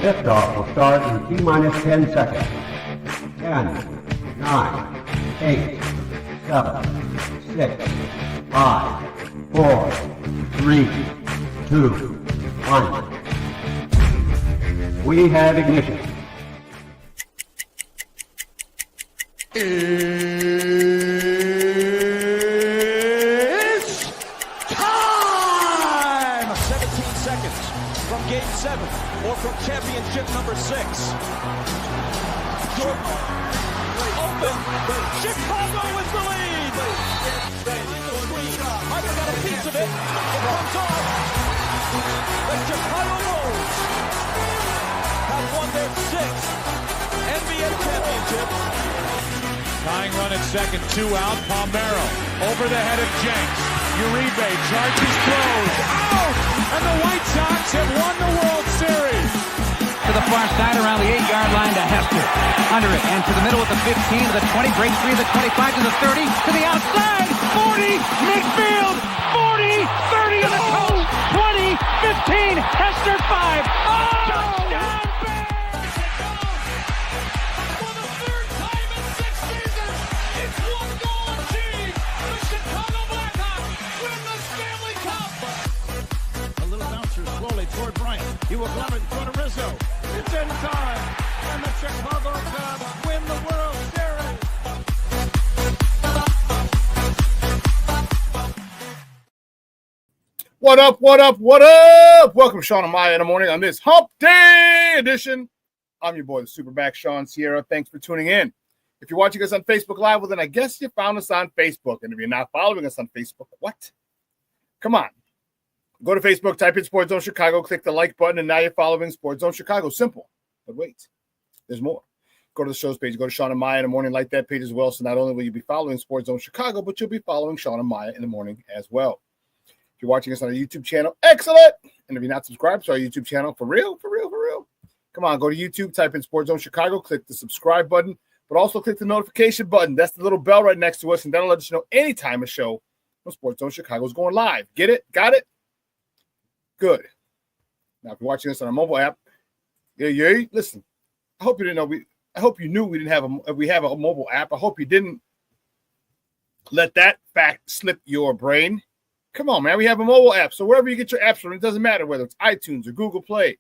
Liftoff will start in T-minus 10 seconds. 10, 9, 8, 7, 6, 5, 4, 3, 2, 1. We have ignition. It's time! 17 seconds from Game 7 or from championship number 6. Jordan open. Chicago with the lead. Harper got a piece of it. It comes off. The Chicago Bulls have won their 6th NBA championship. Tying run at second, 2 out. Palmero over the head of Jenks. Uribe charges, throws, out! And the White Sox have won the World Series. To the far side around the 8-yard line to Hester. Under it and to the middle with the 15 to the 20, breaks free to the 25 to the 30 to the outside. 40, midfield, 40, 30 to the coast, 20, 15, Hester 5. Oh! Touchdown! Toward Bryant. He will glove it to Rizzo. It's in time. And the Chicago Cubs win the World Series. What up, what up, what up? Welcome to Shawn and Maya in the morning on this Hump Day edition. I'm your boy, the SuperBack, Shawn Sierra. Thanks for tuning in. If you're watching us on Facebook Live, well, then I guess you found us on Facebook. And if you're not following us on Facebook, what? Come on. Go to Facebook, type in Sports Zone Chicago, click the like button, and now you're following Sports Zone Chicago. Simple. But wait, there's more. Go to the show's page. Go to Shawn and Maya in the morning. Like that page as well. So not only will you be following Sports Zone Chicago, but you'll be following Shawn and Maya in the morning as well. If you're watching us on our YouTube channel, excellent. And if you're not subscribed to our YouTube channel, for real, come on, go to YouTube, type in Sports Zone Chicago, click the subscribe button, but also click the notification button. That's the little bell right next to us, and that'll let us know anytime a show from Sports Zone Chicago is going live. Get it? Got it? Good. Now, if you're watching this on our mobile app, listen, I hope you didn't know I hope you knew we have a mobile app. I hope you didn't let that fact slip your brain. Come on, man. We have a mobile app. So wherever you get your apps from, it doesn't matter whether it's iTunes or Google Play,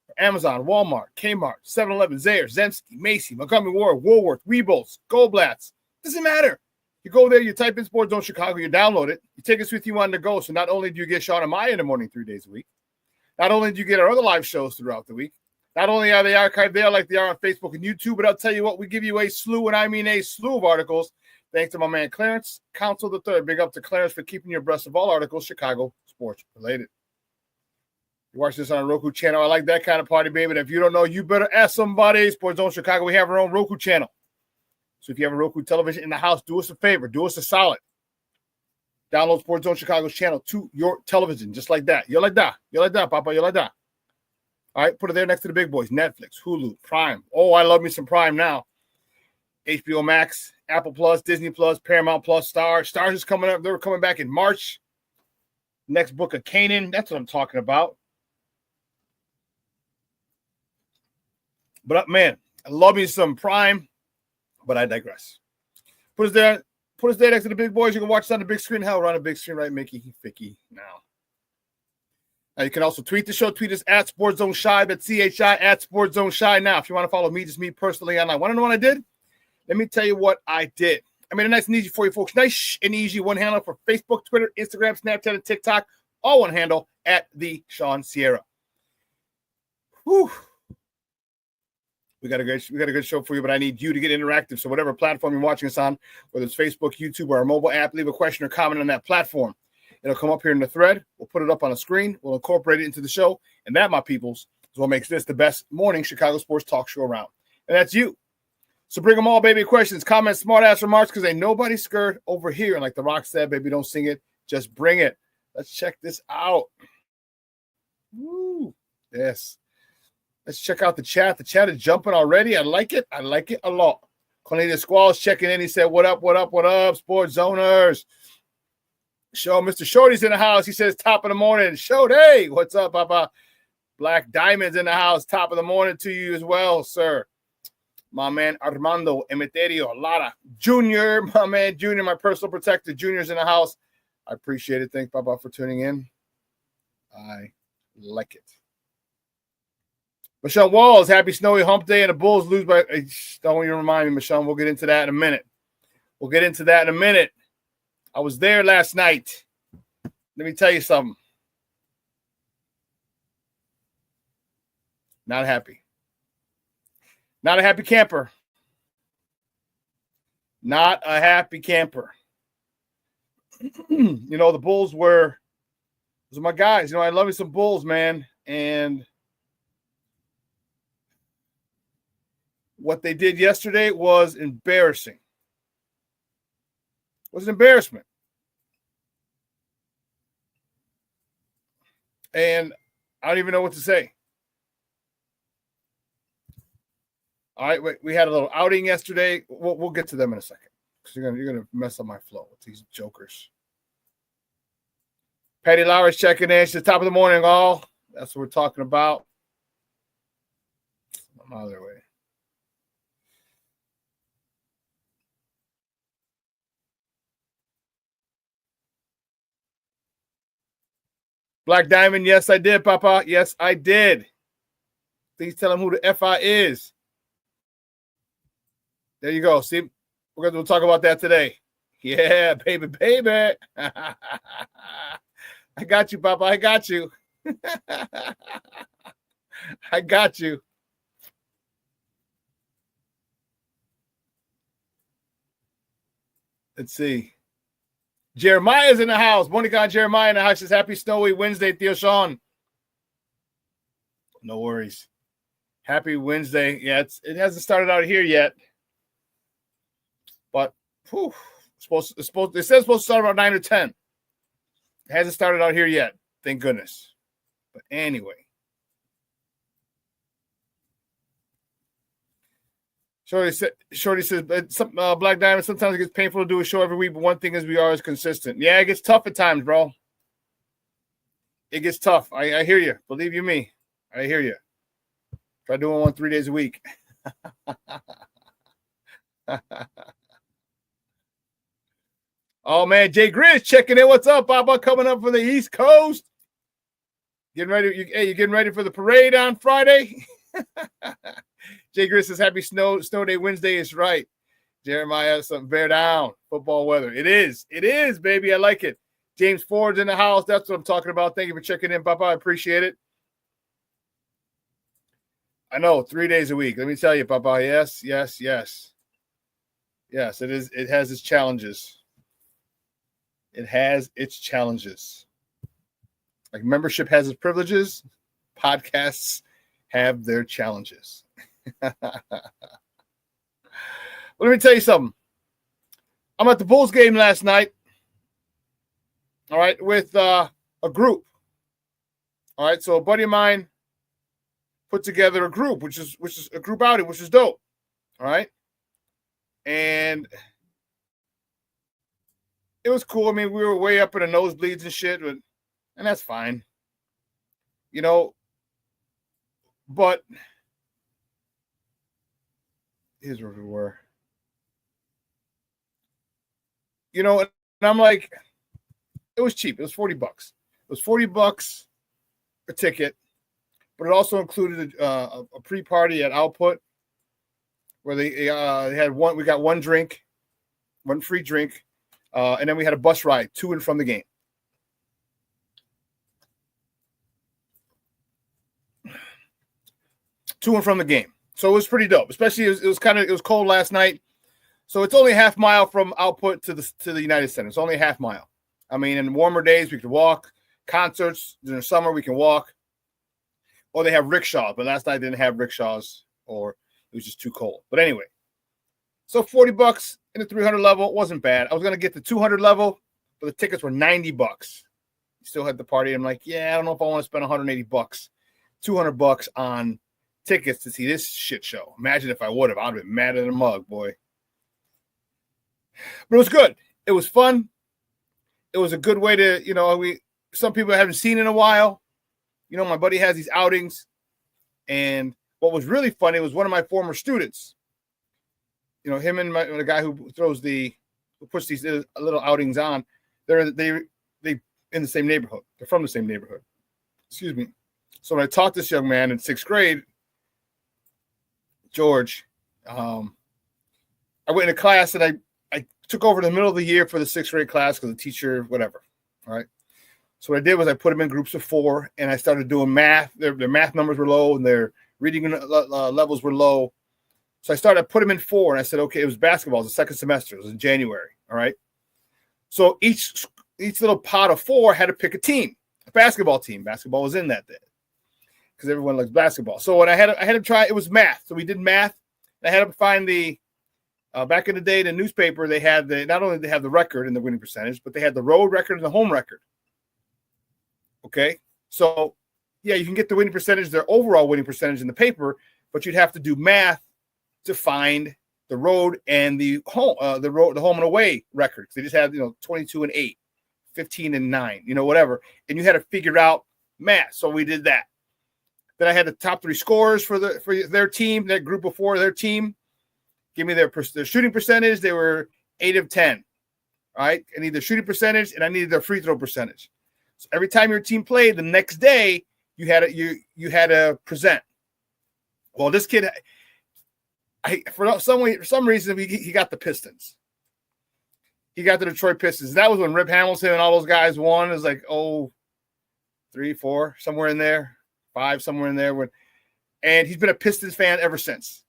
or Amazon, Walmart, Kmart, 7-Eleven, Zayre, Zemsky, Macy, Montgomery Ward, Woolworth, Weebles, Goldblatts. Doesn't matter. You go there, you type in Sports Zone Chicago, you download it, you take us with you on the go. So not only do you get Shawn and Maya in the morning 3 days a week, not only do you get our other live shows throughout the week, not only are they archived there like they are on Facebook and YouTube, but I'll tell you what, we give you a slew, and I mean a slew of articles, thanks to my man Clarence, Council III. Big up to Clarence for keeping you abreast of all articles Chicago sports related. You watch this on a Roku channel. I like that kind of party, baby. And if you don't know, you better ask somebody. Sports Zone Chicago, we have our own Roku channel. So if you have a Roku television in the house, do us a favor. Do us a solid. Download Sports Zone Chicago's channel to your television, just like that. You're like that. You're like that, Papa. You're like that. All right, put it there next to the big boys. Netflix, Hulu, Prime. Oh, I love me some Prime now. HBO Max, Apple Plus, Disney Plus, Paramount Plus, Stars. Stars is coming up. They're coming back in March. Next Book of Canaan. That's what I'm talking about. But, man, I love me some Prime. But I digress. Put us there next to the big boys. You can watch us on the big screen. Hell, we're on the big screen, right, Mickey? Ficky now. Now, you can also tweet the show. Tweet us at Sports Zone Shy. That's CHI at Sports Zone Shy. Now, if you want to follow me, just me personally online. Want to know what I did? Let me tell you what I did. I made it nice and easy for you folks. Nice and easy. One handle for Facebook, Twitter, Instagram, Snapchat, and TikTok. All one handle at the Shawn Sierra. Whew. We got a good show for you, but I need you to get interactive. So whatever platform you're watching us on, whether it's Facebook, YouTube, or our mobile app, leave a question or comment on that platform. It'll come up here in the thread. We'll put it up on the screen. We'll incorporate it into the show. And that, my peoples, is what makes this the best morning Chicago sports talk show around. And that's you. So bring them all, baby. Questions, comments, smart-ass remarks, because ain't nobody scared over here. And like The Rock said, baby, don't sing it. Just bring it. Let's check this out. Woo. Yes. Let's check out the chat. The chat is jumping already. I like it. I like it a lot. Cornelius Squall's checking in. He said, what up, Sports Zoners? Show, Mr. Shorty's in the house. He says, top of the morning. Shorty, what's up, Papa? Black Diamonds in the house. Top of the morning to you as well, sir. My man Armando Emeterio Lara Jr., my man Junior, my personal protector. Junior's in the house. I appreciate it. Thanks, Papa, for tuning in. I like it. Michelle Walls, happy snowy hump day, and the Bulls lose by. Don't even remind me, Michelle. We'll get into that in a minute. I was there last night. Let me tell you something. Not happy. Not a happy camper. Not a happy camper. The Bulls those are my guys. I love me some Bulls, man. And what they did yesterday was embarrassing. It was an embarrassment. And I don't even know what to say. All right, we had a little outing yesterday. We'll get to them in a second because you're gonna mess up my flow with these jokers. Patty Lowry's checking in. She's the top of the morning, all. That's what we're talking about. I'm out of their way. Black Diamond, yes, I did, Papa. Yes, I did. Please tell him who the FI is. There you go. See, we'll talk about that today. Yeah, baby. I got you, Papa. I got you. I got you. Let's see. Jeremiah's in the house. Monica Jeremiah in the house says, happy snowy Wednesday, Theo Shawn. No worries. Happy Wednesday. Yeah, it hasn't started out here yet. But it says it's supposed to start about 9 or 10. It hasn't started out here yet. Thank goodness. But anyway. Shorty says, Black Diamond, sometimes it gets painful to do a show every week, but one thing is we are as consistent. Yeah, it gets tough at times, bro. It gets tough. I hear you. Believe you me. I hear you. Try doing one 3 days a week. Oh, man, Jay Grizz checking in. What's up, Papa? Coming up from the East Coast. Getting ready. You getting ready for the parade on Friday? Jay Grizz says, happy snow day Wednesday is right. Jeremiah, something bear down. Football weather. It is, baby. I like it. James Ford's in the house. That's what I'm talking about. Thank you for checking in, Papa. I appreciate it. I know, 3 days a week. Let me tell you, Papa. Yes. Yes, it is. It has its challenges. Like membership has its privileges. Podcasts have their challenges. Let me tell you something. I'm at the Bulls game last night. All right, with a group. All right, so a buddy of mine put together a group, which is a group outing, which is dope. All right, and it was cool. I mean, we were way up in the nosebleeds and shit, and that's fine, But here's where we were. And I'm like, it was cheap. It was $40. It was $40 a ticket, but it also included a pre-party at Output where they had one. We got one drink, one free drink, and then we had a bus ride to and from the game. To and from the game. So it was pretty dope, especially it was cold last night. So it's only a half mile from Output to the United Center. It's only a half mile. I mean, in warmer days, we could walk. Concerts in the summer, we can walk. Or they have rickshaws, but last night they didn't have rickshaws, or it was just too cold. But anyway, so $40 in the 300 level wasn't bad. I was going to get the 200 level, but the tickets were $90. You still had the party. I'm like, yeah, I don't know if I want to spend $180, $200 on tickets to see this shit show. Imagine if I would have. I'd have been mad at a mug, boy. But it was good. It was fun. It was a good way to, some people I haven't seen in a while. my buddy has these outings, and what was really funny was one of my former students. Him and the guy who puts these little outings on. They in the same neighborhood. They're from the same neighborhood. Excuse me. So when I taught this young man in 6th grade, George, I went into class and I took over in the middle of the year for the 6th grade class because the teacher, whatever. All right. So what I did was I put them in groups of 4, and I started doing math. Their math numbers were low, and their reading levels were low. So I started to put them in 4, and I said, okay, it was basketball. It was the second semester. It was in January. All right. So each little pot of 4 had to pick a team, a basketball team. Basketball was in that day because everyone likes basketball. So when I had to try, it was math. So we did math. I had to find the back in the day, the newspaper, they had not only they have the record and the winning percentage, but they had the road record and the home record. Okay. So yeah, you can get the winning percentage, their overall winning percentage in the paper, but you'd have to do math to find the road and the home, the home and away records. They just had 22 and 8, 15 and 9, whatever, and you had to figure out math. So we did that. Then I had the top 3 scorers for their team, that group of 4, their team. Give me their shooting percentage. They were 8 of 10. All right, I need their shooting percentage, and I needed their free throw percentage. So every time your team played, the next day you had to present. Well, this kid, for some reason, he got the Pistons. He got the Detroit Pistons. That was when Rip Hamilton and all those guys won. It was like 3, 4, somewhere in there, 5, somewhere in there. And he's been a Pistons fan ever since.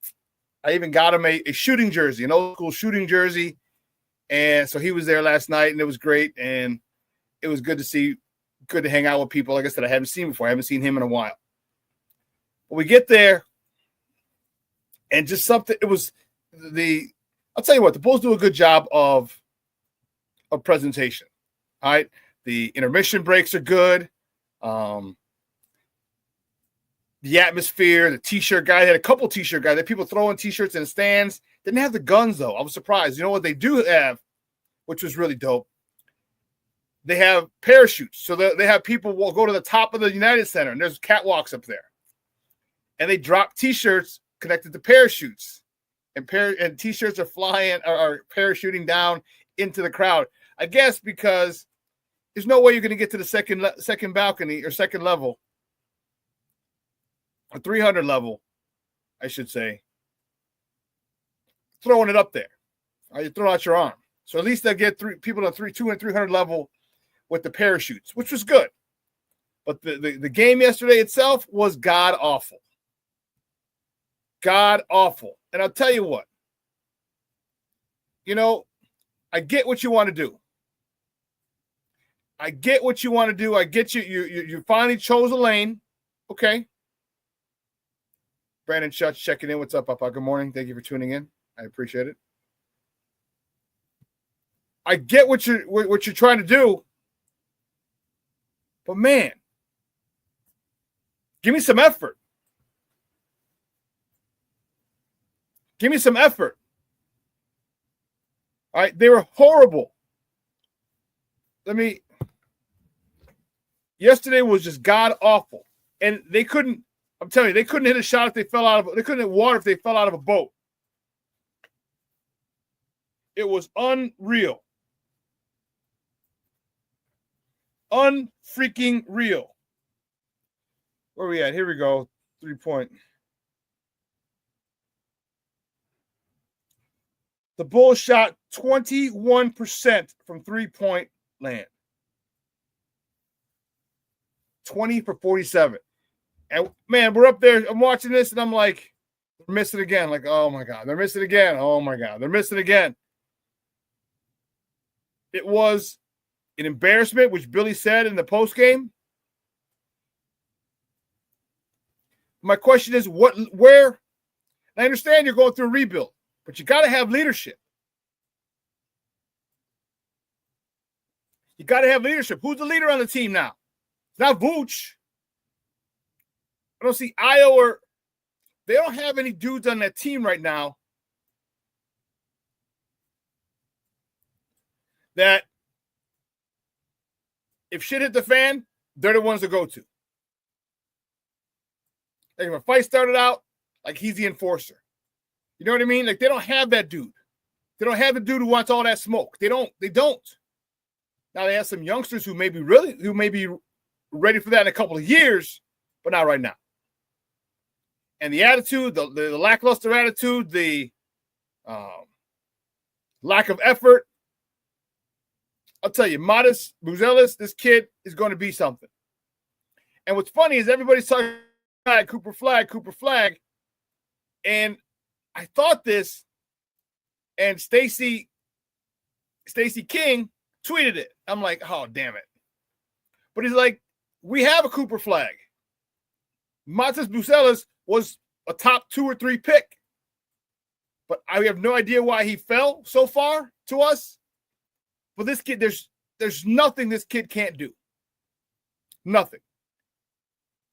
I even got him a shooting jersey, an old school shooting jersey. And so he was there last night, and it was great. And it was good to hang out with people, like I said, I haven't seen before. I haven't seen him in a while. But we get there, and just something, it was I'll tell you what, the Bulls do a good job of presentation. All right. The intermission breaks are good. The atmosphere, the T-shirt guy, they had a couple T-shirt guys. They had people throwing T-shirts in the stands. Didn't have the guns, though. I was surprised. You know what they do have, which was really dope? They have parachutes. So they have people will go to the top of the United Center, and there's catwalks up there. And they drop T-shirts connected to parachutes. And T-shirts are flying or parachuting down into the crowd. I guess because there's no way you're going to get to the second balcony or second level. A 300 level, I should say, throwing it up there. You throw out your arm. So at least they'll get people to 200 and 300 level with the parachutes, which was good. But the game yesterday itself was god-awful. God-awful. And I'll tell you what. I get what you want to do. I get what you want to do. I get you finally chose a lane. Okay. Brandon Schutz checking in. What's up, Papa? Good morning. Thank you for tuning in. I appreciate it. I get what you're trying to do, but man, give me some effort. Give me some effort. All right, they were horrible. Yesterday was just god awful, and they couldn't. I'm telling you, they couldn't hit a shot if they fell out of. They couldn't hit water if they fell out of a boat. It was unreal. Unfreaking real. Where are we at? Here we go. 3-point. The Bulls shot 21% from 3-point land. 20 for 47. And man, we're up there. I'm watching this and I'm like, they're missing again. Like, oh my God, they're missing again. Oh my God, they're missing again. It was an embarrassment, which Billy said in the postgame. My question is, where? I understand you're going through a rebuild, but you got to have leadership. You got to have leadership. Who's the leader on the team now? It's not Vooch. I don't see Io or they don't have any dudes on that team right now that if shit hit the fan, they're the ones to go to. Like if a fight started out, like he's the enforcer. You know what I mean? Like they don't have that dude. They don't have the dude who wants all that smoke. They don't. Now they have some youngsters who may be ready for that in a couple of years, but not right now. And the attitude, the lackluster attitude, the lack of effort. I'll tell you, Modest Buzelis, this kid is going to be something. And what's funny is everybody's talking about Cooper Flag. And I thought this, and Stacey King tweeted it. I'm like, oh, damn it. But he's like, we have a Cooper Flag. Modest Buzelis was a top 2 or 3 pick. But I have no idea why he fell so far to us. But this kid, there's nothing this kid can't do. Nothing.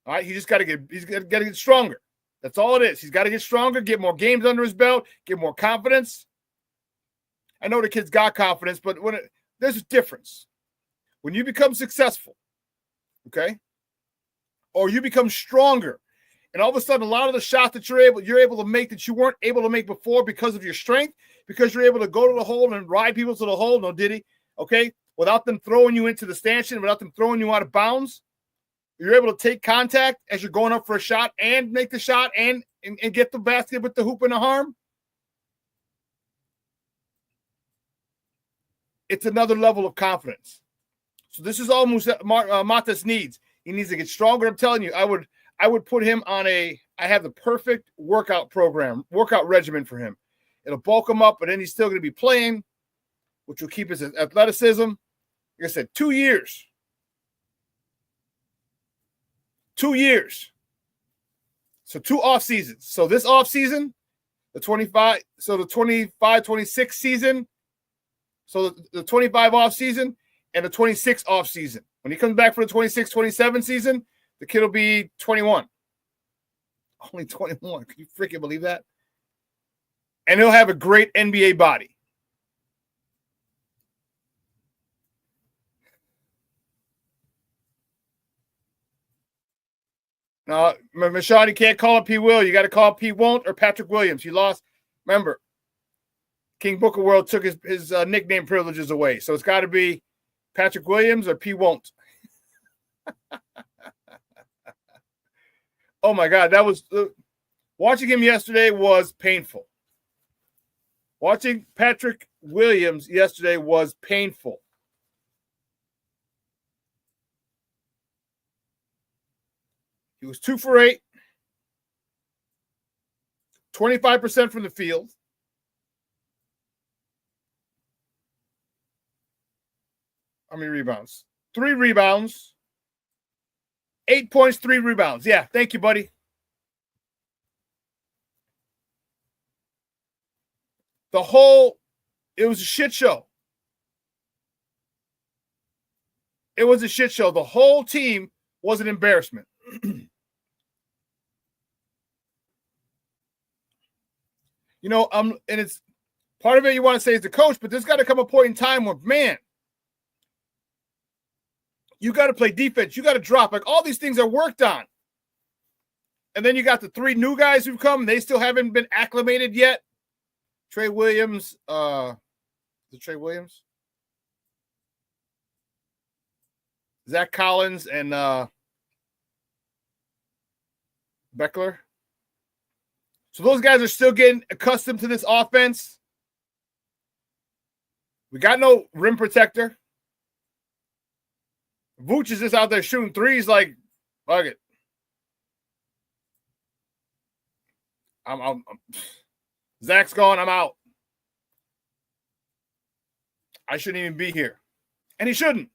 All right, he's got to get stronger. That's all it is. He's got to get stronger, get more games under his belt, get more confidence. I know the kid's got confidence, but there's a difference. When you become successful, okay, or you become stronger, and all of a sudden a lot of the shots that you're able to make that you weren't able to make before because of your strength, because you're able to go to the hole and ride people to the hole, no diddy, okay, without them throwing you into the stanchion, without them throwing you out of bounds. You're able to take contact as you're going up for a shot and make the shot and get the basket with the hoop and the arm. It's another level of confidence. So this is all Matas needs. He needs to get stronger. I'm telling you, I would put him on I have the perfect workout regimen for him. It'll bulk him up, but then he's still going to be playing, which will keep his athleticism. Like I said, 2 years. 2 years. So 2 off seasons. So this off season, the 25-26 season. So the 25 off season and the 26 off season. When he comes back for the 26-27 season, the kid will be 21. Only 21. Can you freaking believe that? And he'll have a great NBA body. No, Shawn, you can't call him P. Will. You got to call him P. Won't or Patrick Williams. He lost. Remember, King Booker World took his nickname privileges away. So it's got to be Patrick Williams or P. Won't. Oh, my God. That was watching him yesterday was painful. Watching Patrick Williams yesterday was painful. He was 2 for 8, 25% from the field. How many rebounds? 3 rebounds. 8 points, 3 rebounds. Yeah, thank you, buddy. It was a shit show. It was a shit show. The whole team was an embarrassment. You know, and it's part of it you want to say is the coach, but there's got to come a point in time where, man, you got to play defense. You got to drop. Like, all these things are worked on. And then you got the 3 new guys who've come. They still haven't been acclimated yet. Trey Williams. Trey Williams? Zach Collins and Beckler. So those guys are still getting accustomed to this offense. We got no rim protector. Vooch is just out there shooting threes like, fuck it. I'm Zach's gone. I'm out. I shouldn't even be here. And he shouldn't.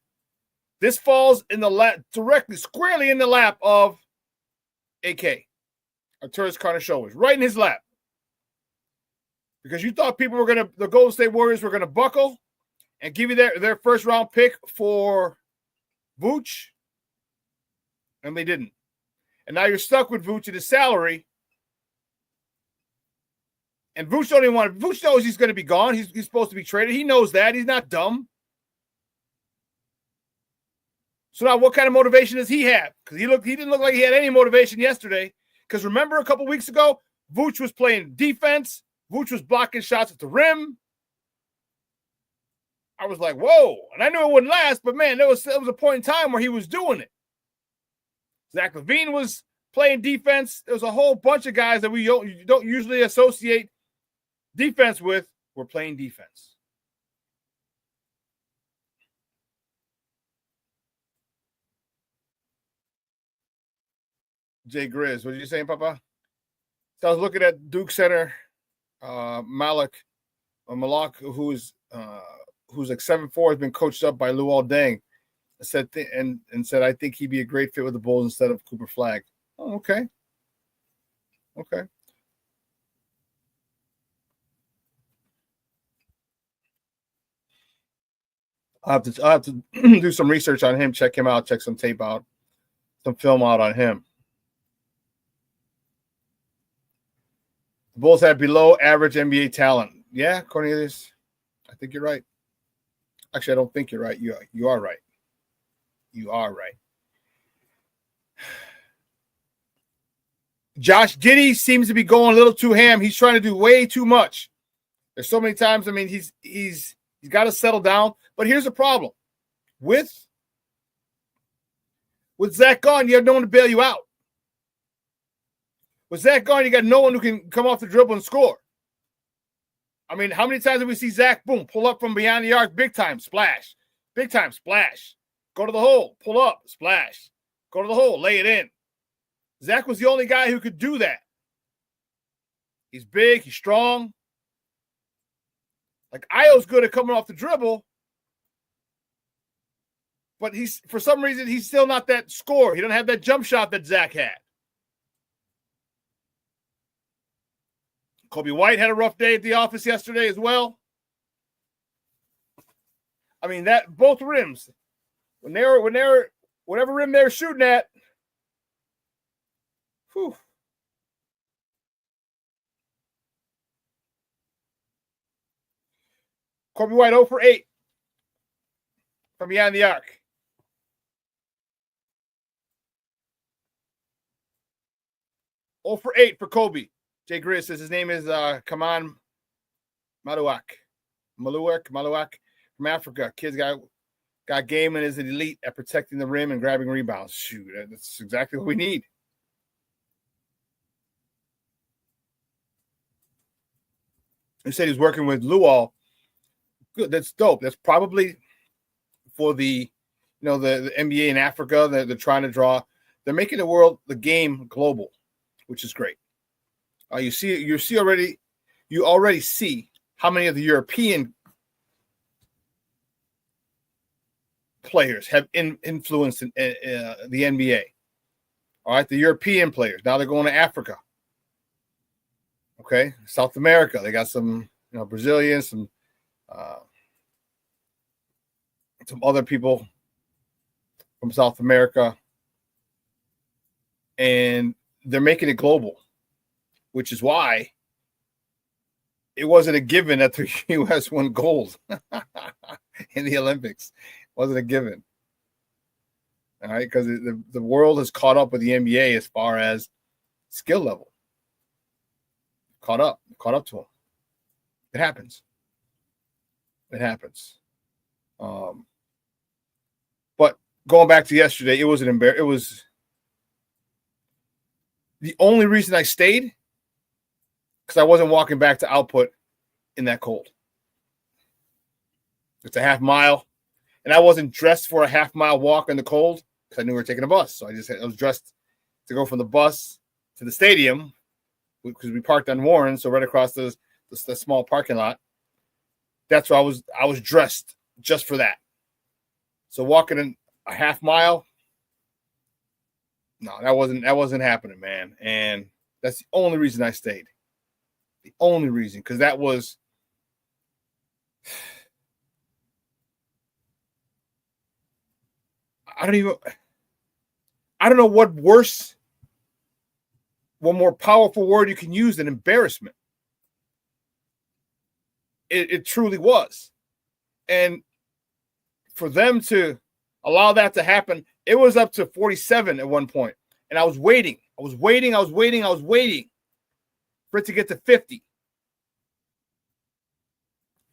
This falls in the lap, directly, squarely in the lap of AK. Arturas Karnisovas, right in his lap. Because you thought the Golden State Warriors were going to buckle and give you their first round pick for Vooch, and they didn't. And now you're stuck with Vooch at his salary. And Vooch don't even want to. Vooch knows he's going to be gone. He's supposed to be traded. He knows that. He's not dumb. So now what kind of motivation does he have? Because he didn't look like he had any motivation yesterday. Because remember a couple weeks ago, Vooch was playing defense. Vooch was blocking shots at the rim. I was like, whoa. And I knew it wouldn't last, but man, there was a point in time where he was doing it. Zach LaVine was playing defense. There was a whole bunch of guys that we don't usually associate defense with were playing defense. Jay Grizz, what are you saying, Papa? So I was looking at Duke center Malak, who's like 7'4", has been coached up by Luol Deng. I said and said I think he'd be a great fit with the Bulls instead of Cooper Flagg. Oh, okay. Okay. I'll have to do some research on him, check him out, check some tape out, some film out on him. The Bulls have below average NBA talent. Yeah, Cornelius, I think you're right. Actually, I don't think you're right. You are right. You are right. Josh Giddey seems to be going a little too ham. He's trying to do way too much. There's so many times. I mean, he's got to settle down. But here's the problem. With Zach gone, you have no one to bail you out. With Zach gone, you got no one who can come off the dribble and score. I mean, how many times did we see Zach, boom, pull up from beyond the arc, big time, splash. Big time, splash. Go to the hole, pull up, splash. Go to the hole, lay it in. Zach was the only guy who could do that. He's big, he's strong. Like, Io's good at coming off the dribble, but for some reason, he's still not that scorer. He doesn't have that jump shot that Zach had. Kobe White had a rough day at the office yesterday as well. I mean, that both rims, whatever rim they were shooting at, whew. Kobe White 0 for 8 from behind the arc. Oh for 8 for Kobe. Jay Grizz says his name is Kaman Maluak from Africa. Kid's got game and is an elite at protecting the rim and grabbing rebounds. Shoot, that's exactly what we need. He said he's working with Luol. Good, that's dope. That's probably for the NBA in Africa. They're trying to draw. They're making the game global, which is great. You already see how many of the European players have influenced in, the NBA. All right, the European players. Now they're going to Africa. Okay, South America. They got some, Brazilians, some other people from South America, and they're making it global, which is why it wasn't a given that the U.S. won gold in the Olympics. It wasn't a given. All right, because the world has caught up with the NBA as far as skill level. Caught up to them. It happens. But going back to yesterday, it was it was the only reason I stayed, because I wasn't walking back to Output in that cold. It's a half mile, and I wasn't dressed for a half mile walk in the cold because I knew we were taking a bus. So I was dressed to go from the bus to the stadium, because we parked on Warren, so right across the small parking lot. That's where I was dressed just for that. So walking in a half mile, no, that wasn't happening, man. And that's the only reason I stayed. The only reason, because that was I don't know what worse, one more powerful word you can use than embarrassment. It truly was. And for them to allow that to happen, it was up to 47 at one point. And I was waiting I was waiting for it to get to 50.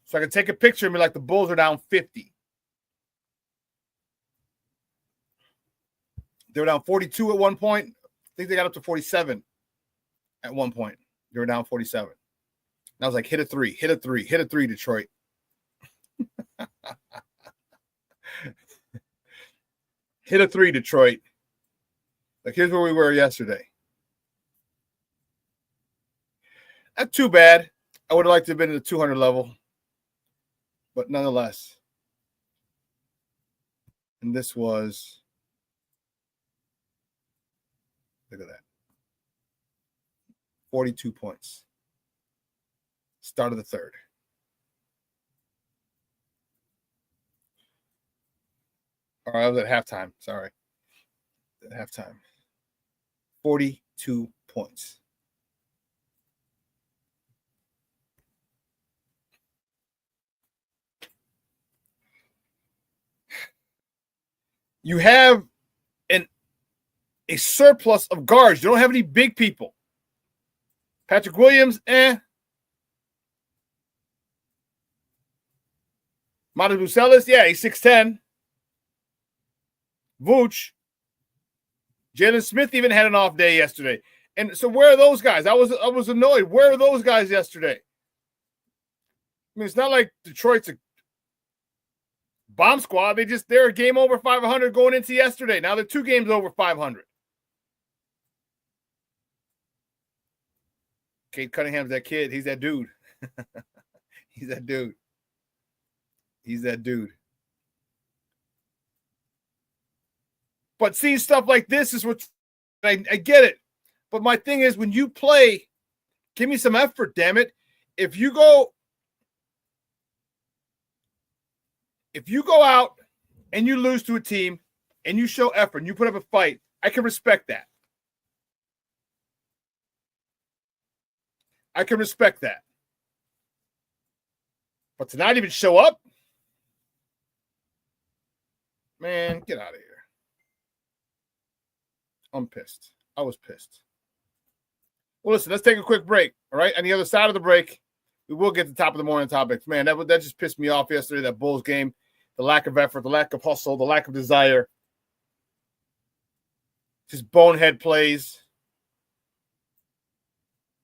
So I could take a picture of me like the Bulls are down 50. They were down 42 at one point. I think they got up to 47 at one point. They were down 47. And I was like, hit a three, Detroit. Hit a three, Detroit. Like, here's where we were yesterday. Not too bad. I would have liked to have been at the 200 level. But nonetheless. And this was, look at that. 42 points. Start of the third. All right, I was at halftime. Sorry. At halftime. 42 points. You have a surplus of guards. You don't have any big people. Patrick Williams, Mata Bucelis, yeah, he's 6'10". Vooch. Jalen Smith even had an off day yesterday. And so where are those guys? I was annoyed. Where are those guys yesterday? I mean, it's not like Detroit's a bomb squad. They're a game over 500 going into yesterday. Now they're 2 games over 500. Cade Cunningham's that kid. He's that dude. He's that dude. He's that dude. But seeing stuff like this is what I get it. But my thing is, when you play, give me some effort, damn it. If you go out and you lose to a team and you show effort and you put up a fight, I can respect that. I can respect that. But to not even show up, man, get out of here. I'm pissed. I was pissed. Well, listen, let's take a quick break, all right? On the other side of the break, we will get to the top of the morning topics. Man, that just pissed me off yesterday, that Bulls game. The lack of effort, the lack of hustle, the lack of desire. Just bonehead plays.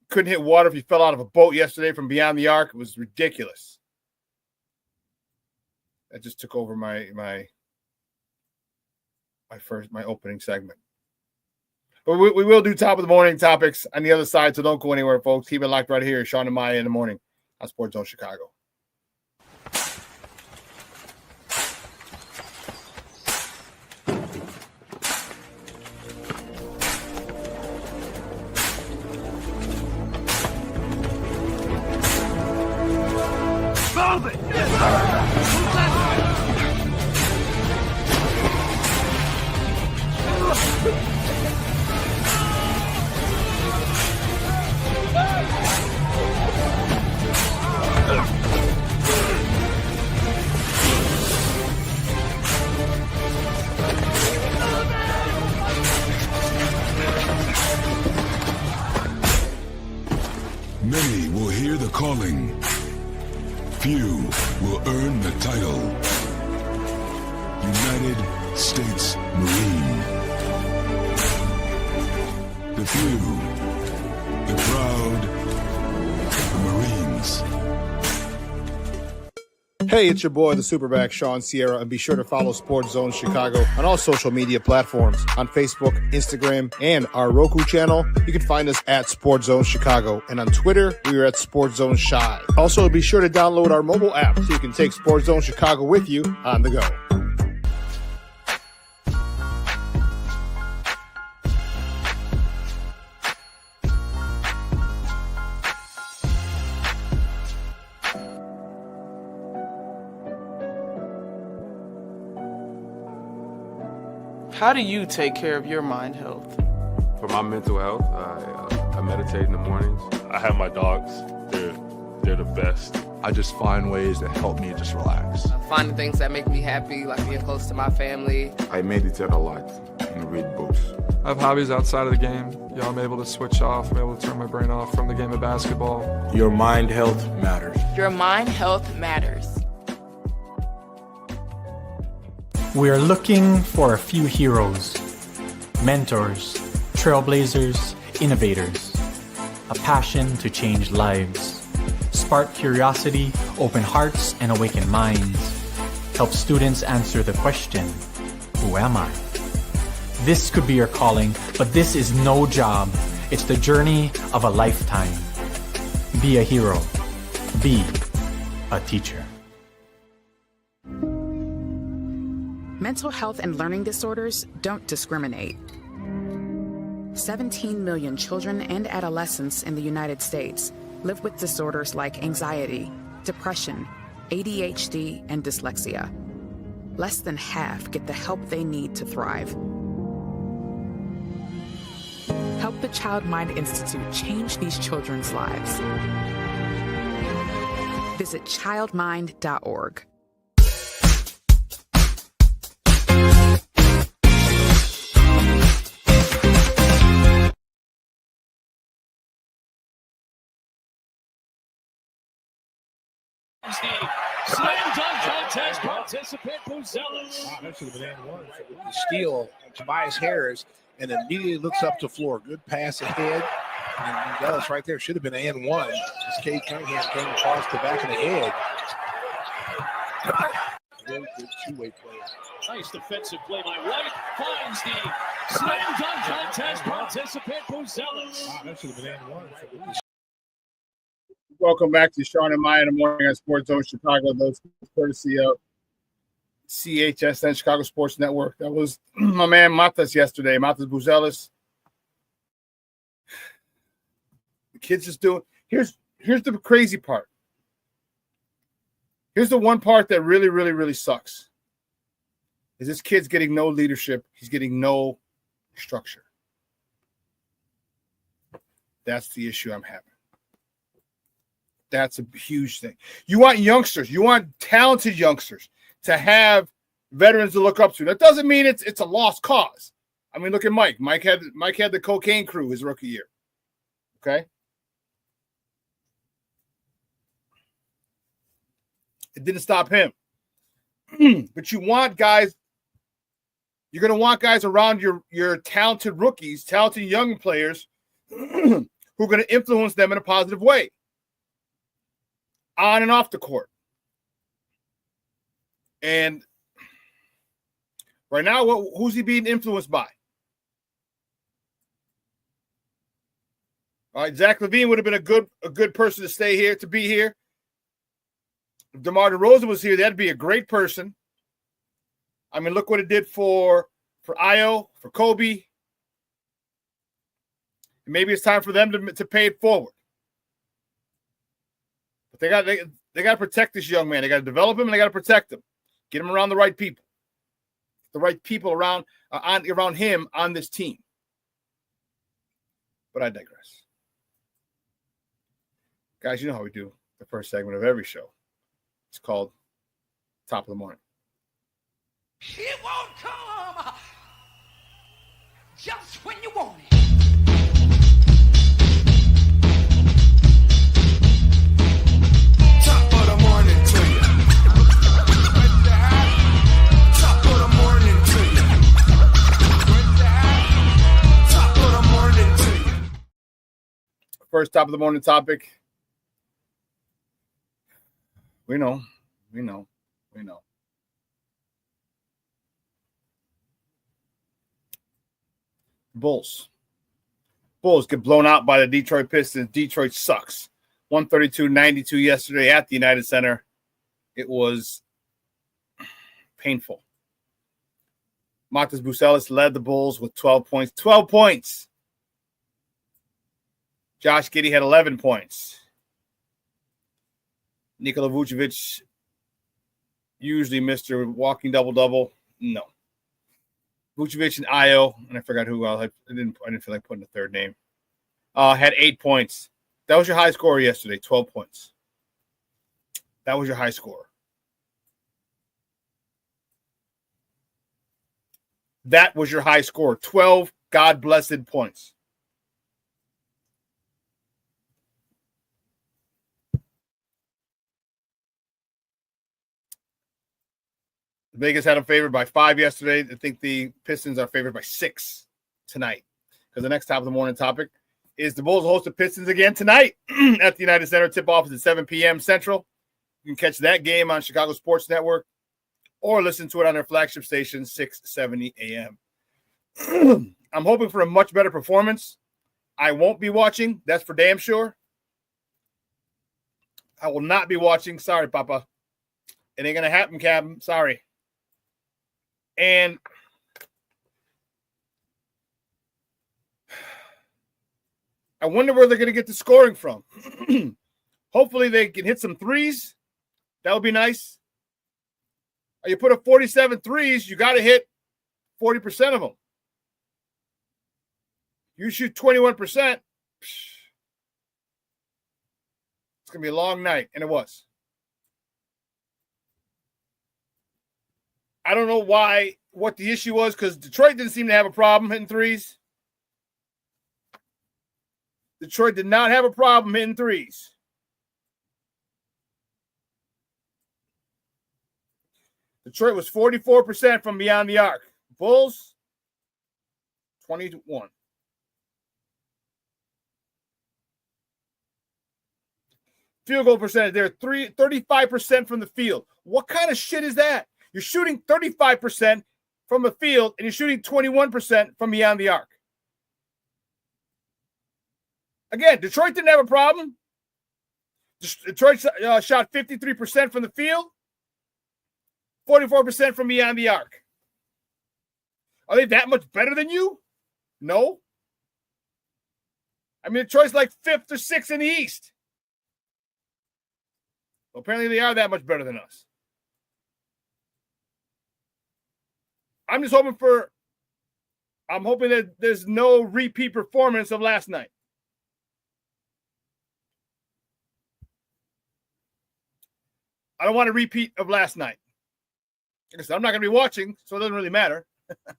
Couldn't hit water if you fell out of a boat yesterday from beyond the arc. It was ridiculous. That just took over my opening segment. But we will do top of the morning topics on the other side, so don't go anywhere, folks. Keep it locked right here. Shawn and Maya in the morning on Sports Zone Chicago. Many will hear the calling. Few will earn the title. United States Marine. The few, the proud, the Marines. Hey, it's your boy, the SuperBack, Shawn Sierra, and be sure to follow Sports Zone Chicago on all social media platforms, on Facebook, Instagram, and our Roku channel. You can find us at Sports Zone Chicago, and on Twitter, we are at Sports Zone Shy. Also, be sure to download our mobile app so you can take Sports Zone Chicago with you on the go. How do you take care of your mind health? For my mental health, I meditate in the mornings. I have my dogs. They're the best. I just find ways that help me just relax. Finding things that make me happy, like being close to my family. I meditate a lot and read books. I have hobbies outside of the game. I'm able to switch off. I'm able to turn my brain off from the game of basketball. Your mind health matters. Your mind health matters. We are looking for a few heroes, mentors, trailblazers, innovators. A passion to change lives. Spark curiosity, open hearts, and awaken minds. Help students answer the question, who am I? This could be your calling, but this is no job. It's the journey of a lifetime. Be a hero. Be a teacher. Mental health and learning disorders don't discriminate. 17 million children and adolescents in the United States live with disorders like anxiety, depression, ADHD, and dyslexia. Less than half get the help they need to thrive. Help the Child Mind Institute change these children's lives. Visit childmind.org. Slam dunk contest participant Buzelis. Wow, that should have been and one. The steal, Tobias Harris, and immediately looks up to floor. Good pass ahead. And Buzelis right there should have been and one. As Cade Cunningham came across the back of the head. Very good two-way play. Nice defensive play by White. Finds the slam dunk contest participant Buzelis. Wow, that should have been and one. Welcome back to Shawn and Maya in the morning on Sports Zone Chicago. Those courtesy of CHSN, Chicago Sports Network. That was my man Matas yesterday. Matas Buzelis. The kids just doing. Here's the crazy part. Here's the one part that really, really, really sucks. Is this kid's getting no leadership. He's getting no structure. That's the issue I'm having. That's a huge thing. You want youngsters, you want talented youngsters to have veterans to look up to. That doesn't mean it's a lost cause. I mean, look at Mike. Mike had the cocaine crew his rookie year. Okay? It didn't stop him. But you want guys, you're going to want guys around your talented rookies, talented young players who are going to influence them in a positive way. On and off the court. And right now, who's he being influenced by? All right, Zach LaVine would have been a good person to stay here, to be here. If DeMar DeRozan was here, that'd be a great person. I mean, look what it did for Io, for Kobe. Maybe it's time for them to pay it forward. But they got to protect this young man. They got to develop him and they got to protect him. Get him around the right people. The right people around him on this team. But I digress. Guys, you know how we do the first segment of every show. It's called Top of the Morning. It won't come just when you want it. Top of the morning to you. Top of the morning to you. Top of the morning to you. First top of the morning topic. We know. Bulls get blown out by the Detroit Pistons. Detroit sucks. 132-92 yesterday at the United Center. It was painful. Matas Buzelis led the Bulls with 12 points. 12 points. Josh Giddey had 11 points. Nikola Vucevic, usually Mr. Walking Double-Double. No. Vucevic and Io, and I forgot who else. I didn't feel like putting a third name. Had 8 points. That was your high score yesterday, 12 points. That was your high score. That was your high score. 12 God-blessed points. Vegas had them favored by 5 yesterday. I think the Pistons are favored by 6 tonight. Because the next top of the morning topic is the Bulls host the Pistons again tonight at the United Center. Tip-off is at 7 p.m. Central. You can catch that game on Chicago Sports Network or listen to it on their flagship station, 670 a.m. I'm hoping for a much better performance. I won't be watching. That's for damn sure. I will not be watching. Sorry, Papa. It ain't going to happen, Captain. Sorry. And I wonder where they're going to get the scoring from. Hopefully they can hit some threes. That would be nice. You put up 47 threes, you got to hit 40% of them. You shoot 21%, it's going to be a long night, and it was. I don't know what the issue was, because Detroit didn't seem to have a problem hitting threes. Detroit did not have a problem hitting threes. Detroit was 44% from beyond the arc. Bulls, 21. Field goal percentage, they're 35% from the field. What kind of shit is that? You're shooting 35% from the field, and you're shooting 21% from beyond the arc. Again, Detroit didn't have a problem. Detroit shot 53% from the field, 44% from beyond the arc. Are they that much better than you? No. I mean, Detroit's like 5th or 6th in the East. Well, apparently they are that much better than us. I'm hoping that there's no repeat performance of last night. I don't want a repeat of last night. Like I said, I'm not going to be watching, so it doesn't really matter. I'm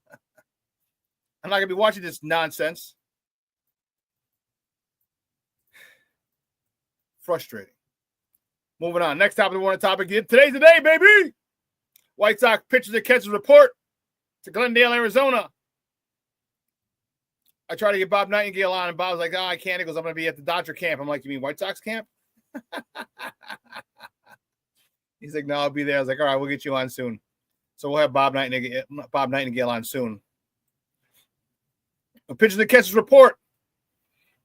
not going to be watching this nonsense. Frustrating. Moving on. Next topic, topic. Today's the day, baby. White Sox pitchers and catchers report to Glendale, Arizona. I tried to get Bob Nightingale on, and Bob was like, "Oh, I can't." He goes, "I'm going to be at the Dodger camp." I'm like, "You mean White Sox camp?" He's like, "No, I'll be there." I was like, "All right, we'll get you on soon." So we'll have Bob Nightingale on soon. A pitchers and catchers report.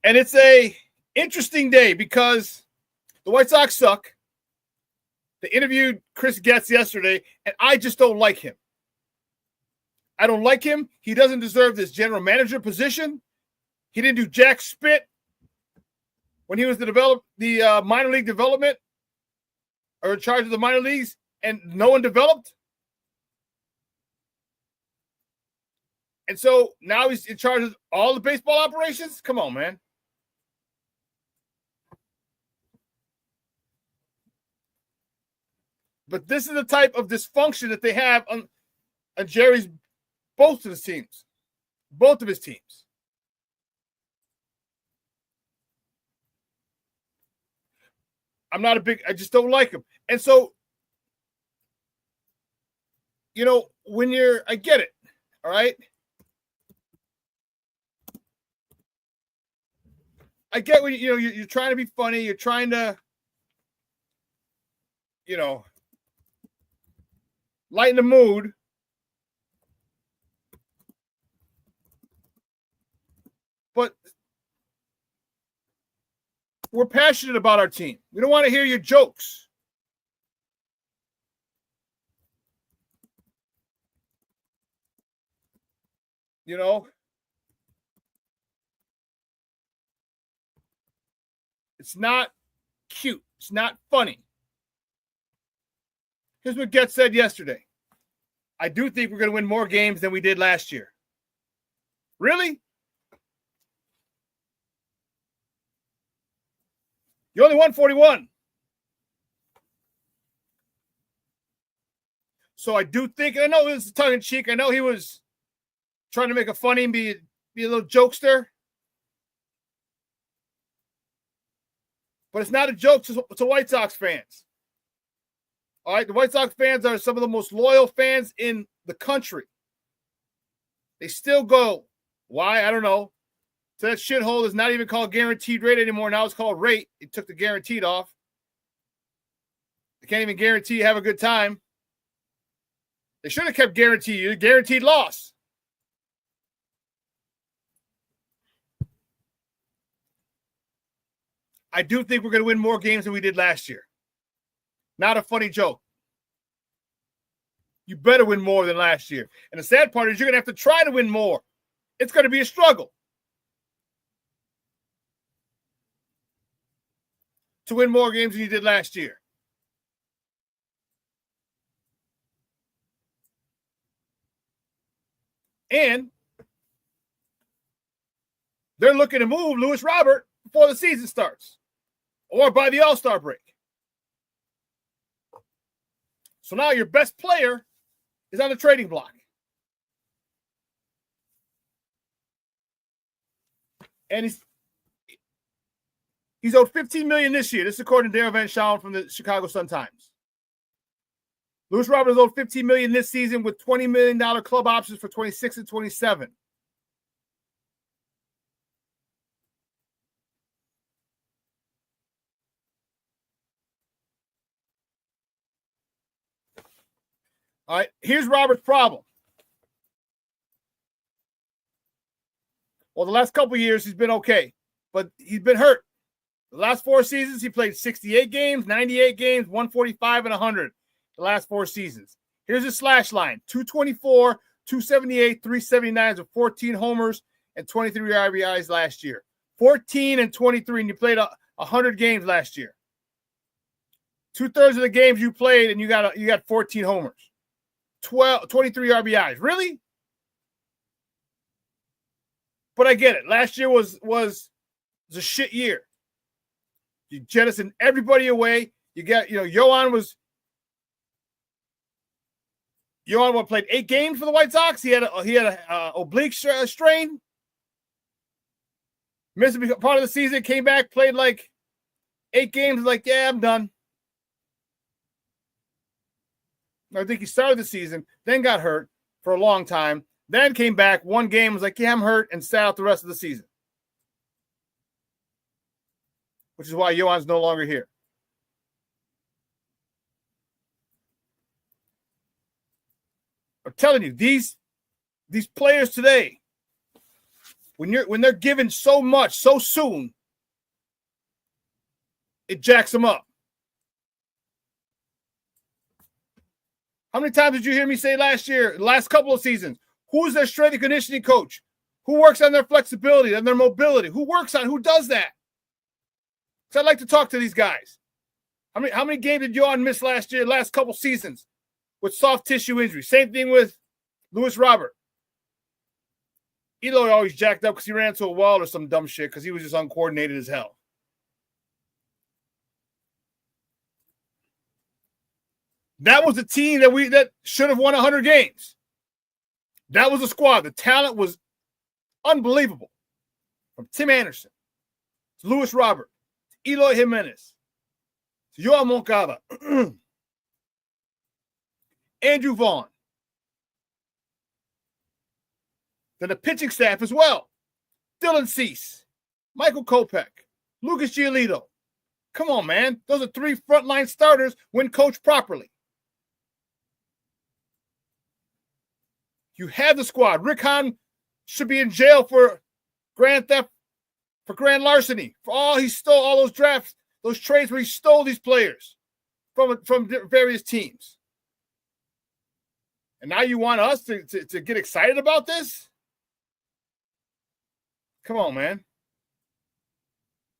And it's a interesting day because the White Sox suck. They interviewed Chris Getz yesterday, and I just don't like him. I don't like him. He doesn't deserve this general manager position. He didn't do jack spit when he was the minor league development or in charge of the minor leagues, and no one developed. And so now he's in charge of all the baseball operations? Come on, man. But this is the type of dysfunction that they have on Jerry's both of his teams. Both of his teams. I just don't like him. And so, I get it. All right. I get when you're trying to be funny, you're trying to, lighten the mood. But we're passionate about our team. We don't want to hear your jokes. It's not cute. It's not funny. Here's what Getz said yesterday. I do think we're going to win more games than we did last year. Really? You only won 41. So I do think, I know it was tongue-in-cheek. I know he was trying to make a funny and be a little jokester. But it's not a joke to White Sox fans. All right, the White Sox fans are some of the most loyal fans in the country. They still go. Why? I don't know. So that shithole is not even called guaranteed rate anymore. Now it's called rate. It took the guaranteed off. They can't even guarantee you have a good time. They should have kept guaranteed loss. I do think we're going to win more games than we did last year. Not a funny joke. You better win more than last year. And the sad part is you're going to have to try to win more. It's going to be a struggle to win more games than you did last year. And they're looking to move Lewis Robert before the season starts or by the All-Star break. So now your best player is on the trading block. And he's owed $15 million this year. This is according to Shawn from the Chicago Sun-Times. Lewis Robert is owed $15 million this season with $20 million club options for 26 and 27. All right, here's Robert's problem. Well, the last couple of years, he's been okay, but he's been hurt. The last 4 seasons, he played 68 games, 98 games, 145, and 100. The last 4 seasons. Here's his slash line: 224, 278, 379 with 14 homers and 23 RBIs last year. 14 and 23, and you played 100 games last year. 2/3 of the games you played, and you got 14 homers. 23 RBIs. Really? But I get it. Last year was a shit year. You jettisoned everybody away. You got, Yohan played 8 games for the White Sox. He had a oblique strain. Missed part of the season, came back, played like 8 games, like, yeah, I'm done. I think he started the season, then got hurt for a long time, then came back, 1 game, was like, yeah, I'm hurt, and sat out the rest of the season. Which is why Yohan's no longer here. I'm telling you, these players today, when they're given so much so soon, it jacks them up. How many times did you hear me say last couple of seasons, who's their strength and conditioning coach? Who works on their flexibility and their mobility? Who does that? Because I'd like to talk to these guys. How many games did Yohan miss last couple seasons with soft tissue injury? Same thing with Lewis Robert. Eloy always jacked up because he ran into a wall or some dumb shit because he was just uncoordinated as hell. That was a team that should have won 100 games. That was a squad. The talent was unbelievable. From Tim Anderson to Lewis Robert to Eloy Jimenez to Yohan Moncada, Andrew Vaughn. Then the pitching staff as well. Dylan Cease, Michael Kopech, Lucas Giolito. Come on, man. Those are 3 frontline starters when coached properly. You have the squad. Rick Hahn should be in jail for grand theft, for grand larceny, for all he stole, all those drafts, those trades where he stole these players from various teams. And now you want us to get excited about this? Come on, man.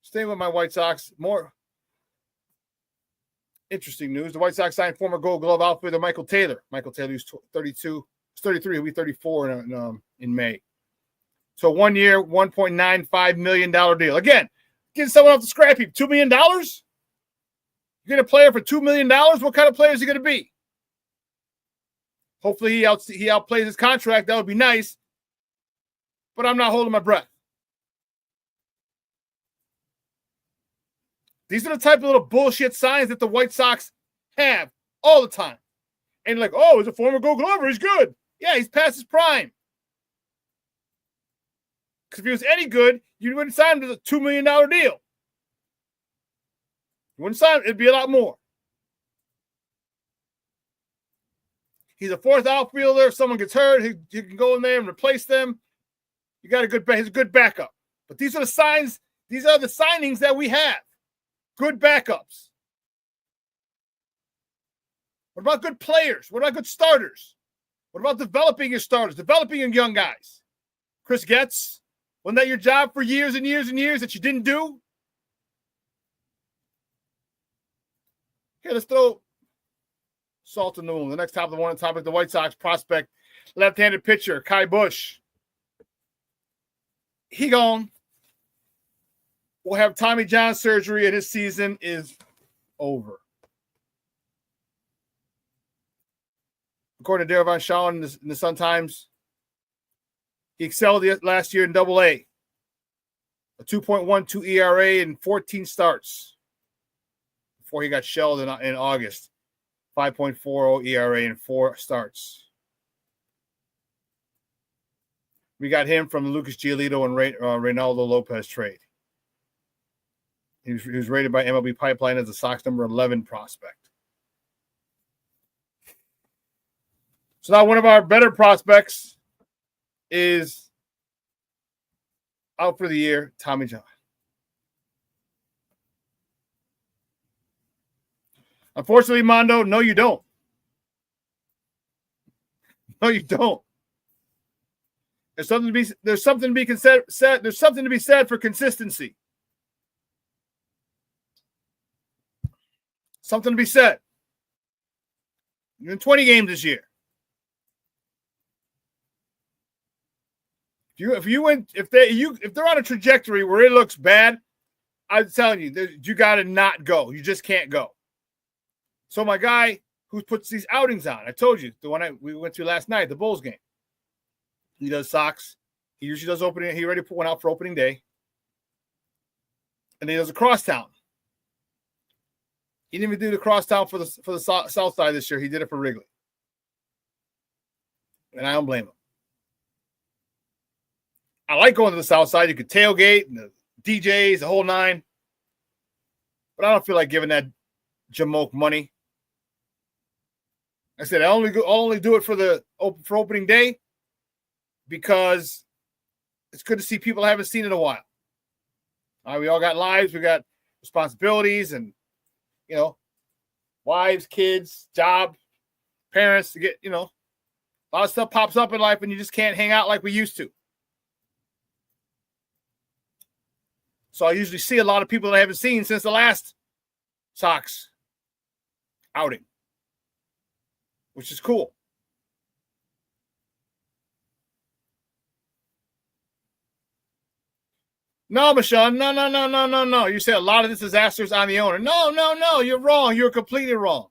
Staying with my White Sox. More interesting news. The White Sox signed former Gold Glove outfielder Michael Taylor. Michael Taylor, who's 32. 33, he'll be 34 in May. So 1 year, $1.95 million deal. Again, getting someone off the scrap heap, $2 million? You're going to play her for $2 million? What kind of player is he going to be? Hopefully he outplays his contract. That would be nice. But I'm not holding my breath. These are the type of little bullshit signs that the White Sox have all the time. And like, oh, he's a former Gold Glover. He's good. Yeah, he's past his prime. Because if he was any good, you wouldn't sign him to a $2 million deal. You wouldn't sign him. It'd be a lot more. He's a fourth outfielder. If someone gets hurt, he can go in there and replace them. You got he's a good backup. But these are the signs. These are the signings that we have. Good backups. What about good players? What about good starters? What about developing your starters, developing your young guys? Chris Getz, wasn't that your job for years and years and years that you didn't do? Here, let's throw salt in the wound. The next topic, the White Sox prospect, left-handed pitcher, Kai Busch. He gone. Will have Tommy John surgery, and his season is over. According to Darvon Shawn in the Sun-Times, he excelled last year in Double-A. A 2.12 ERA in 14 starts before he got shelled in August. 5.40 ERA in 4 starts. We got him from the Lucas Giolito and Reynaldo Lopez trade. He was rated by MLB Pipeline as a Sox number 11 prospect. So now one of our better prospects is out for the year, Tommy John. Unfortunately, Mondo, no, you don't. No, you don't. There's something to be said for consistency. Something to be said. You're in 20 games this year. If they're on a trajectory where it looks bad, I'm telling you, you got to not go. You just can't go. So my guy who puts these outings on, I told you, the one we went to last night, the Bulls game. He does Sox. He usually does opening. He already put one out for opening day. And he does a crosstown. He didn't even do the crosstown for the South Side this year. He did it for Wrigley. And I don't blame him. I like going to the South Side. You could tailgate and the DJs, the whole nine. But I don't feel like giving that Jamoke money. I said I only do it for opening day because it's good to see people I haven't seen in a while. We all got lives, we got responsibilities, and wives, kids, job, parents to get a lot of stuff pops up in life, and you just can't hang out like we used to. So I usually see a lot of people that I haven't seen since the last Sox outing, which is cool. No, Michelle, no. You say a lot of this disaster is on the owner. No. You're wrong. You're completely wrong.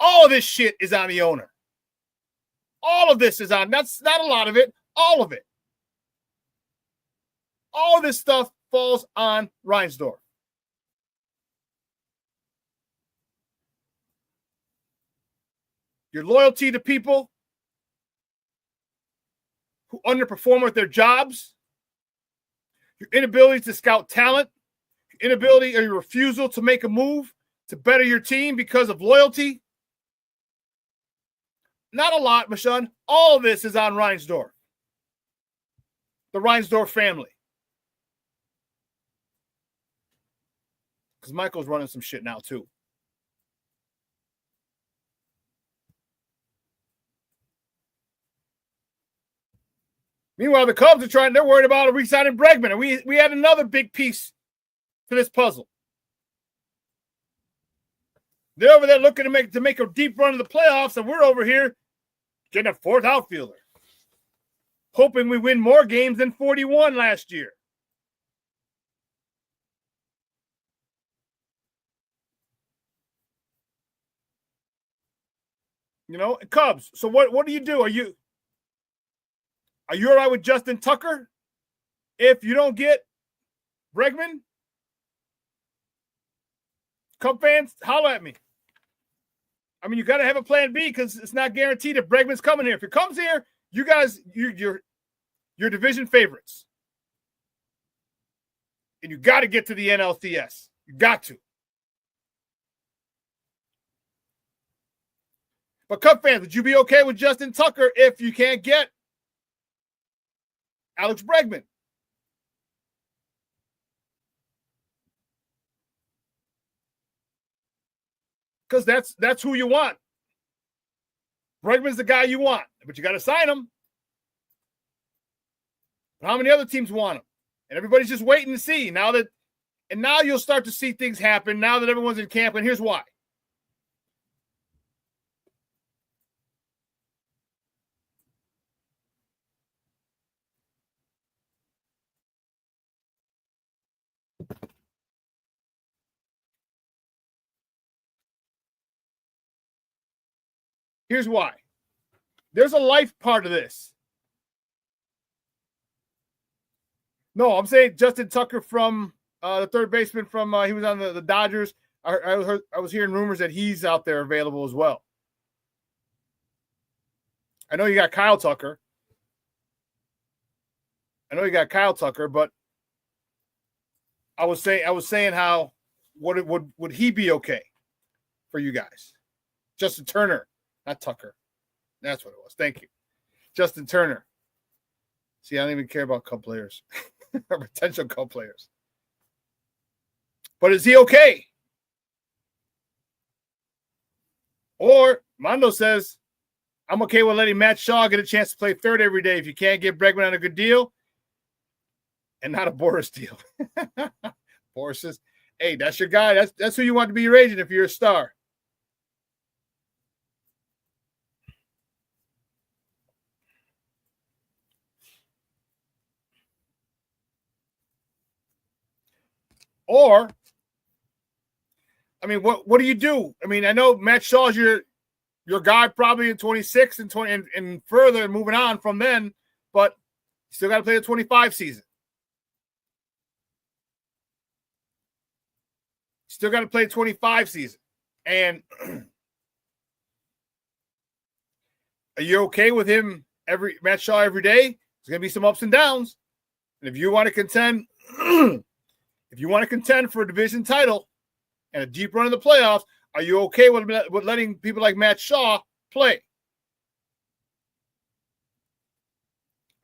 All of this shit is on the owner. All of this is on. That's not a lot of it. All of it. All of this stuff falls on Reinsdorf. Your loyalty to people who underperform at their jobs, your inability to scout talent, your inability or your refusal to make a move to better your team because of loyalty. Not a lot, Michonne. All of this is on Reinsdorf. The Reinsdorf family. Because Michael's running some shit now, too. Meanwhile, the Cubs they're worried about re-signing Bregman. And we had another big piece to this puzzle. They're over there looking to make a deep run to the playoffs, and we're over here getting a fourth outfielder. Hoping we win more games than 41 last year. Cubs. So what do you do? Are you all right with Justin Tucker if you don't get Bregman? Cub fans, holla at me. I mean, you got to have a plan B because it's not guaranteed if Bregman's coming here. If it comes here, you guys, you're division favorites. And you got to get to the NLCS. You got to. But Cub fans, would you be okay with Justin Tucker if you can't get Alex Bregman? Because that's who you want. Bregman's the guy you want, but you got to sign him. But how many other teams want him? And everybody's just waiting to see now you'll start to see things happen now that everyone's in camp. And here's why. Here's why. There's a life part of this. No, I'm saying Justin Tucker from the third baseman from he was on the Dodgers. I was hearing rumors that he's out there available as well. I know you got Kyle Tucker. But I was saying how would he be okay for you guys? Justin Turner. Not Tucker. That's what it was. Thank you. Justin Turner. See, I don't even care about Cub players or potential Cub players. But is he okay? Or Mondo says, I'm okay with letting Matt Shaw get a chance to play third every day if you can't get Bregman on a good deal and not a Boris deal. Boris says, hey, that's your guy. That's who you want to be your agent if you're a star. Or, I mean, what do you do? I mean, I know Matt Shaw's your guy probably in 26 and 20 and further and moving on from then, but you still got to play the 25 season. Still got to play the 25 season. And are you okay with him Matt Shaw every day? There's going to be some ups and downs. And if you want to contend for a division title and a deep run in the playoffs, are you okay with letting people like Matt Shaw play?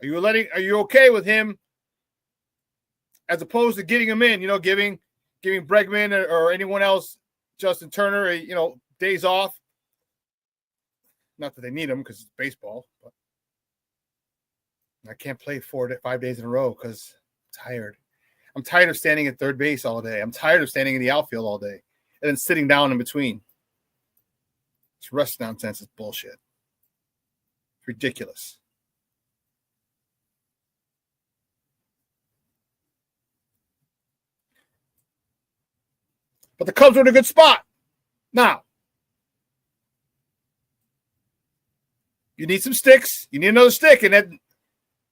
Are you okay with him as opposed to getting him in, giving Bregman or anyone else, Justin Turner, days off? Not that they need him because it's baseball, but I can't play 4 to 5 days in a row because I'm tired. I'm tired of standing at third base all day. I'm tired of standing in the outfield all day and then sitting down in between. It's rest nonsense. It's bullshit. It's ridiculous. But the Cubs are in a good spot. Now, you need some sticks. You need another stick. And then,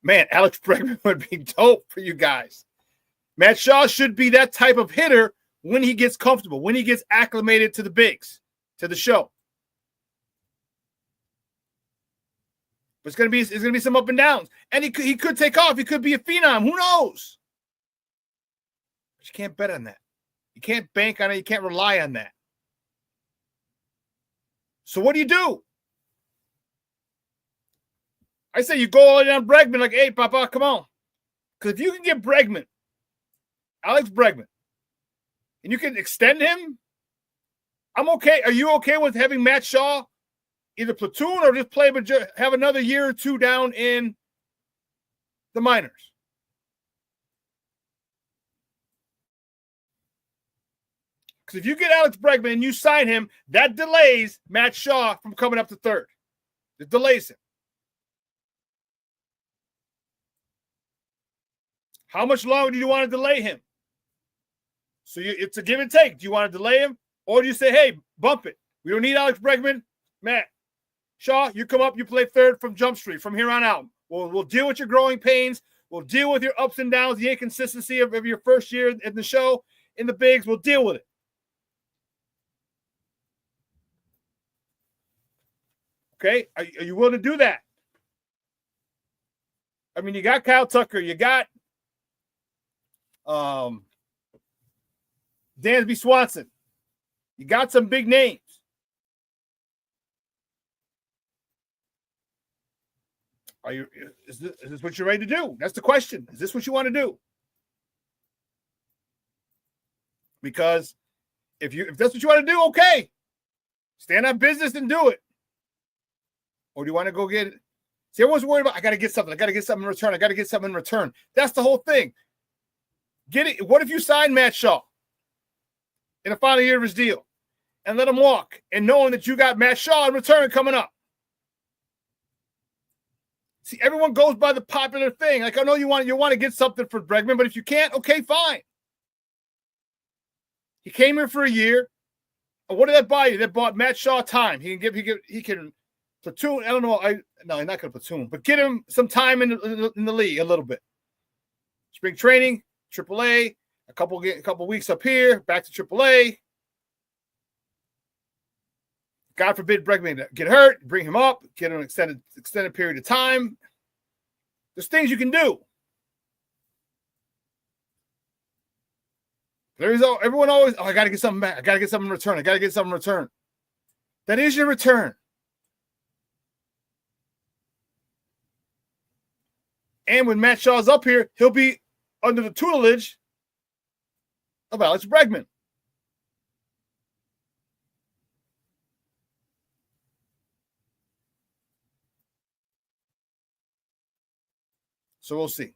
man, Alex Bregman would be dope for you guys. Matt Shaw should be that type of hitter when he gets comfortable, when he gets acclimated to the bigs, to the show. But it's gonna be some up and downs. And he could take off. He could be a phenom. Who knows? But you can't bet on that. You can't bank on it. You can't rely on that. So what do? I say you go all in on Bregman like, hey, Papa, come on. Because if you can get Bregman, Alex Bregman, and you can extend him, I'm okay. Are you okay with having Matt Shaw either platoon or just play, but have another year or two down in the minors? Because if you get Alex Bregman and you sign him, that delays Matt Shaw from coming up to third. It delays him. How much longer do you want to delay him? So it's a give and take. Do you want to delay him? Or do you say, hey, bump it. We don't need Alex Bregman. Matt, Shaw, you come up, you play third from Jump Street from here on out. We'll deal with your growing pains. We'll deal with your ups and downs, the inconsistency of your first year in the show, in the bigs. We'll deal with it. Okay? Are you willing to do that? I mean, you got Kyle Tucker. You got Dansby Swanson. You got some big names. Is this what you're ready to do? That's the question. Is this what you want to do? Because if that's what you want to do, okay. Stand on business and do it. Or do you want to go get it? See, everyone's worried about, I got to get something. I got to get something in return. I got to get something in return. That's the whole thing. Get it. What if you sign Matt Shaw in the final year of his deal and let him walk and knowing that you got Matt Shaw in return coming up? See, everyone goes by the popular thing. Like, I know you want to get something for Bregman, but if you can't, okay, fine. He came here for a year. And what did that buy you? That bought Matt Shaw time. He can platoon. I don't know. No, he's not going to platoon, but get him some time in the league a little bit. Spring training, AAA, a couple weeks up here, back to AAA. God forbid Bregman get hurt, bring him up, get him an extended period of time. There's things you can do. Everyone always, I got to get something back. I got to get something in return. I got to get something in return. That is your return. And when Matt Shaw's up here, he'll be under the tutelage of Alex Bregman. So we'll see.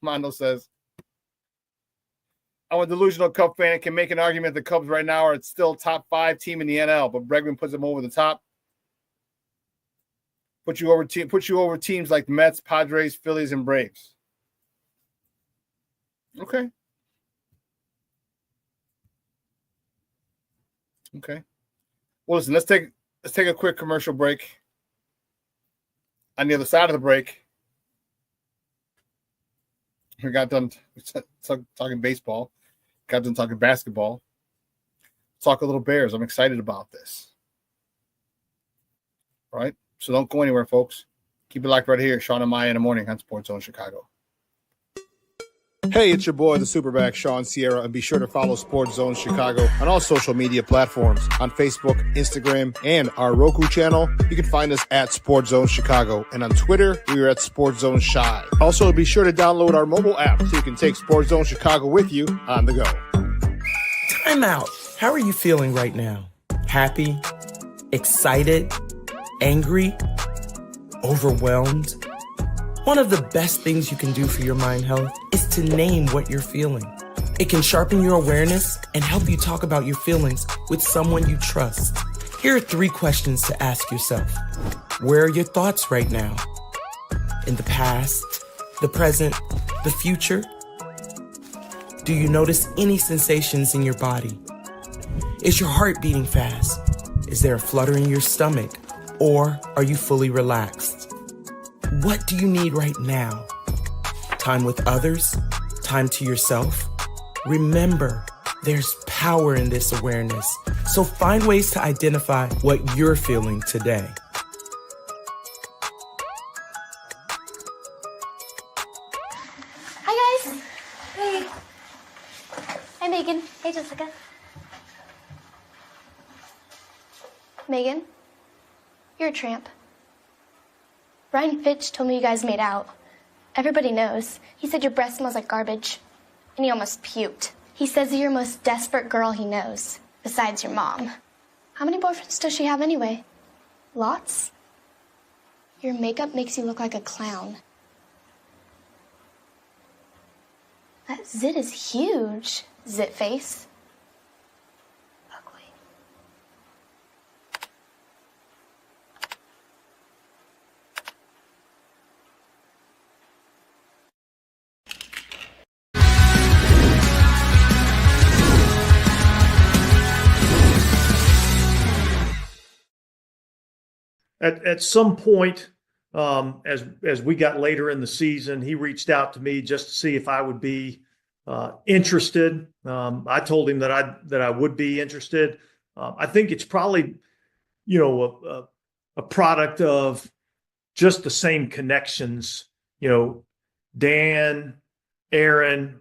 Mondo says, I'm a delusional Cub fan and can make an argument the Cubs right now are still top 5 team in the NL, but Bregman puts them over the top. Put you over teams like the Mets, Padres, Phillies, and Braves. Okay. Okay. Well, listen, let's take a quick commercial break. On the other side of the break, we got done talking baseball, got done talking basketball. Talk a little Bears. I'm excited about this. All right? So don't go anywhere, folks. Keep it locked right here. Shawn and Maya in the morning on Sports Zone Chicago. Hey, it's your boy, the Superback, Shawn Sierra, and be sure to follow Sports Zone Chicago on all social media platforms, on Facebook, Instagram, and our Roku channel. You can find us at Sports Zone Chicago, and on Twitter, we are at Sports Zone Shy. Also, be sure to download our mobile app so you can take Sports Zone Chicago with you on the go. Time out. How are you feeling right now? Happy? Excited? Angry? Overwhelmed? One of the best things you can do for your mind health is to name what you're feeling. It can sharpen your awareness and help you talk about your feelings with someone you trust. Here are 3 questions to ask yourself. Where are your thoughts right now? In the past, the present, the future? Do you notice any sensations in your body? Is your heart beating fast? Is there a flutter in your stomach? Or are you fully relaxed? What do you need right now? Time with others? Time to yourself? Remember, there's power in this awareness. So find ways to identify what you're feeling today. Hi, guys. Hey. Hi, Megan. Hey, Jessica. Megan, you're a tramp. Brian Fitch told me you guys made out. Everybody knows. He said your breath smells like garbage. And he almost puked. He says you're the most desperate girl he knows, besides your mom. How many boyfriends does she have anyway? Lots? Your makeup makes you look like a clown. That zit is huge, zit face. at some point, as we got later in the season, he reached out to me just to see if I would be interested. I told him that I would be interested. I think it's probably, a product of just the same connections. Dan, Aaron,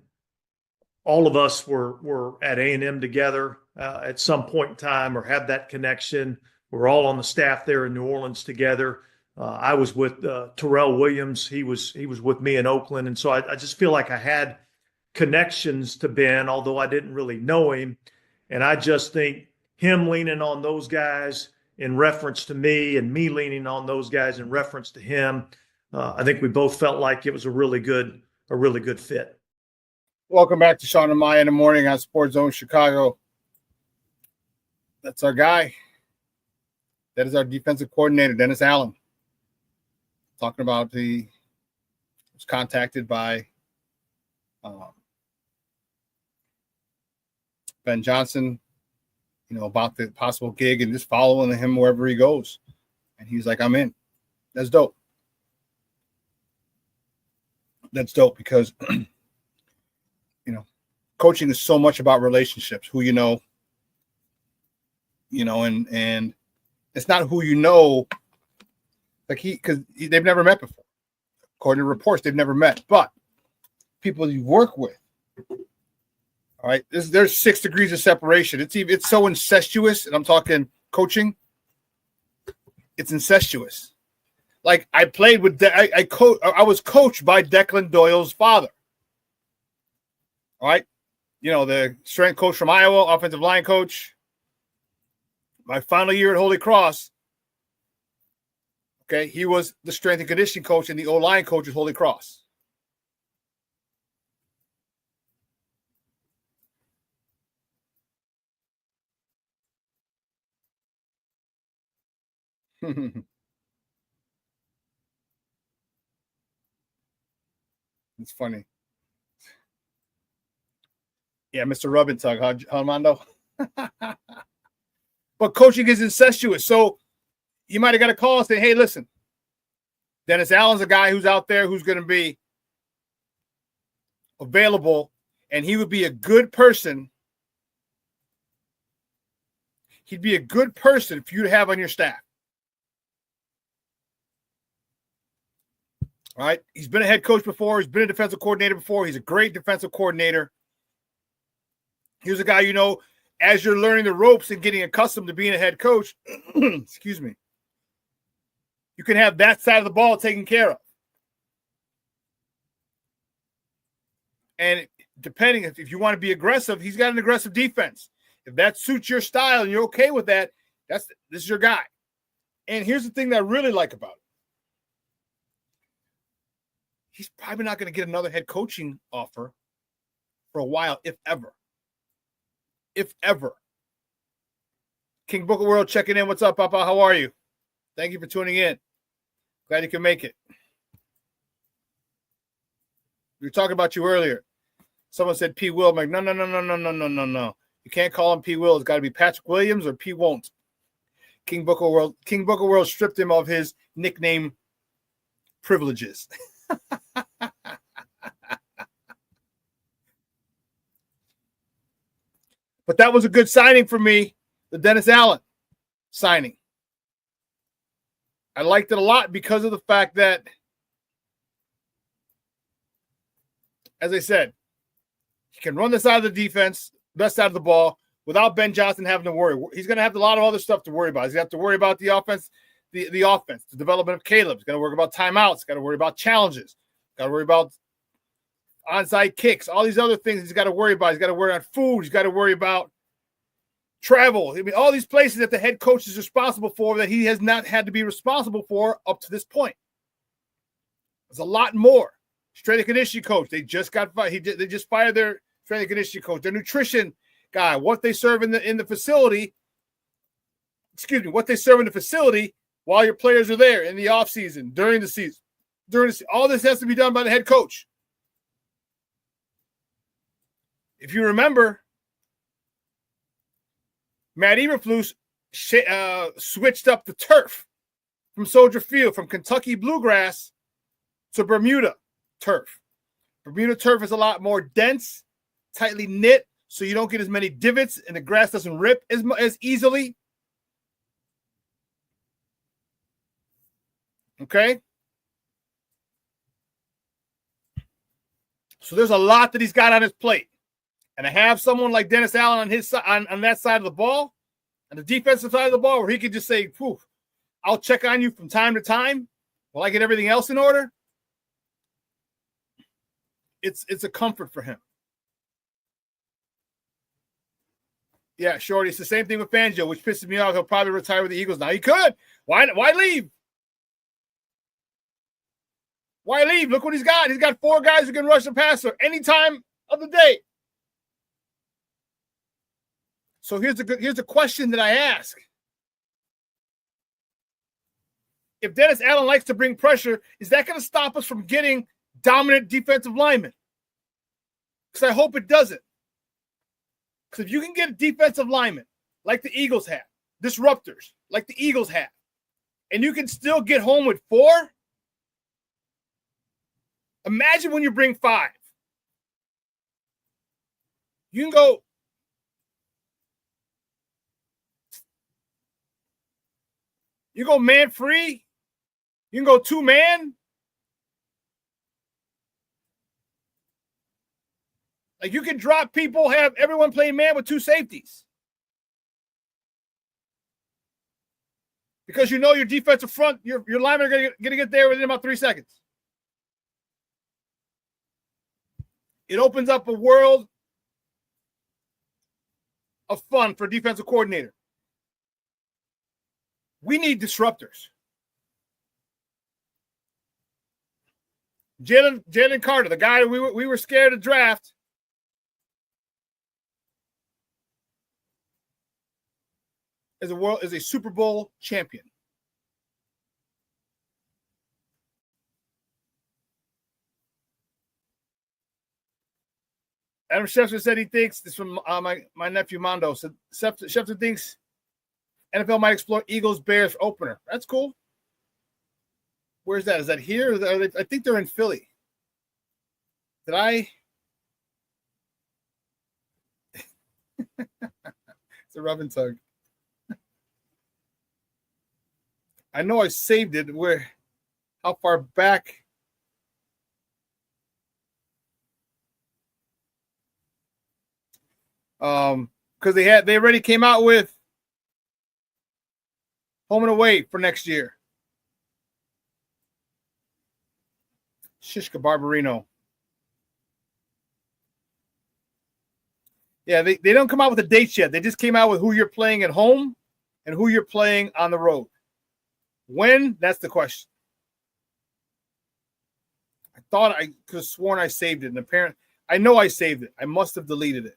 all of us were at A&M together at some point in time, or had that connection. We're all on the staff there in New Orleans together. I was with Terrell Williams. He was with me in Oakland. And so I just feel like I had connections to Ben, although I didn't really know him. And I just think him leaning on those guys in reference to me, and me leaning on those guys in reference to him, I think we both felt like it was a really good fit. Welcome back to Shawn and Maya in the morning on Sports Zone Chicago. That's our guy. That is our defensive coordinator, Dennis Allen. Talking about was contacted by Ben Johnson, about the possible gig and just following him wherever he goes. And he's like, I'm in. That's dope. That's dope because, coaching is so much about relationships, who and it's not who because they've never met before. According to reports, they've never met, but people you work with. All right, there's 6 degrees of separation. It's so incestuous, and I'm talking coaching. It's incestuous. Like I played with, I was coached by Declan Doyle's father. All right, the strength coach from Iowa, offensive line coach. My final year at Holy Cross. Okay, he was the strength and conditioning coach, and the O-line coach at Holy Cross. It's funny. Yeah, Mr. Rubintug, huh, Armando? But coaching is incestuous. So you might have got a call saying, hey, listen, Dennis Allen's a guy who's out there who's going to be available, and he would be a good person. He'd be a good person for you to have on your staff. All right. He's been a head coach before. He's been a defensive coordinator before. He's a great defensive coordinator. Here's a guy, as you're learning the ropes and getting accustomed to being a head coach, excuse me, you can have that side of the ball taken care of. And depending if you want to be aggressive, he's got an aggressive defense. If that suits your style and you're okay with that, this is your guy. And here's the thing that I really like about it. He's probably not going to get another head coaching offer for a while, if ever. If ever. King Booker World checking in. What's up, Papa? How are you? Thank you for tuning in. Glad you can make it. We were talking about you earlier. Someone said P. Will. I'm like, no. You can't call him P. Will. It's got to be Patrick Williams or P. Won't. King Booker World stripped him of his nickname privileges. But that was a good signing for me, the Dennis Allen signing. I liked it a lot because of the fact that, as I said, he can run the side of the defense, best side of the ball, without Ben Johnson having to worry. He's going to have a lot of other stuff to worry about. He's going to have to worry about the offense, the offense, the development of Caleb. He's going to worry about timeouts. He's got to worry about challenges. Got to worry about onside kicks, all these other things he's got to worry about. He's got to worry about food. He's got to worry about travel. I mean, all these places that the head coach is responsible for that he has not had to be responsible for up to this point. There's a lot more. Strength and conditioning coach. They just got fired. They just fired their strength and conditioning coach. Their nutrition guy. What they serve in the facility. Excuse me. What they serve in the facility while your players are there in the offseason, during the season. All this has to be done by the head coach. If you remember, Matt Eberflus switched up the turf from Soldier Field, from Kentucky bluegrass to Bermuda turf. Bermuda turf is a lot more dense, tightly knit, so you don't get as many divots and the grass doesn't rip as easily. Okay? So there's a lot that he's got on his plate. And to have someone like Dennis Allen on his on that side of the ball, on the defensive side of the ball, where he could just say, "Poof, I'll check on you from time to time while I get everything else in order." It's a comfort for him. Yeah, Shorty, it's the same thing with Fangio, which pisses me off. He'll probably retire with the Eagles now. He could. Why leave? Why leave? Look what he's got. He's got 4 guys who can rush the passer any time of the day. So here's the question that I ask. If Dennis Allen likes to bring pressure, is that going to stop us from getting dominant defensive linemen? Because I hope it doesn't. Because if you can get a defensive lineman like the Eagles have, disruptors like the Eagles have, and you can still get home with 4, imagine when you bring 5. You can go man free. You can go 2-man. Like you can drop people, have everyone playing man with 2 safeties. Because you know your defensive front, your linemen are going to get there within about 3 seconds. It opens up a world of fun for a defensive coordinator. We need disruptors. Jalen Carter, the guy we were scared to draft, is a Super Bowl champion. Adam Schefter said he thinks, this is from my nephew Mondo, said Schefter thinks NFL might explore Eagles-Bears opener. That's cool. Where's that? Is that here? I think they're in Philly. Did I? It's a rub and tug. I know I saved it. How far back? Because they already came out with home and away for next year. Shishka Barbarino. Yeah, they don't come out with the dates yet. They just came out with who you're playing at home and who you're playing on the road. When? That's the question. I thought I could have sworn I saved it. And apparently, I know I saved it. I must have deleted it.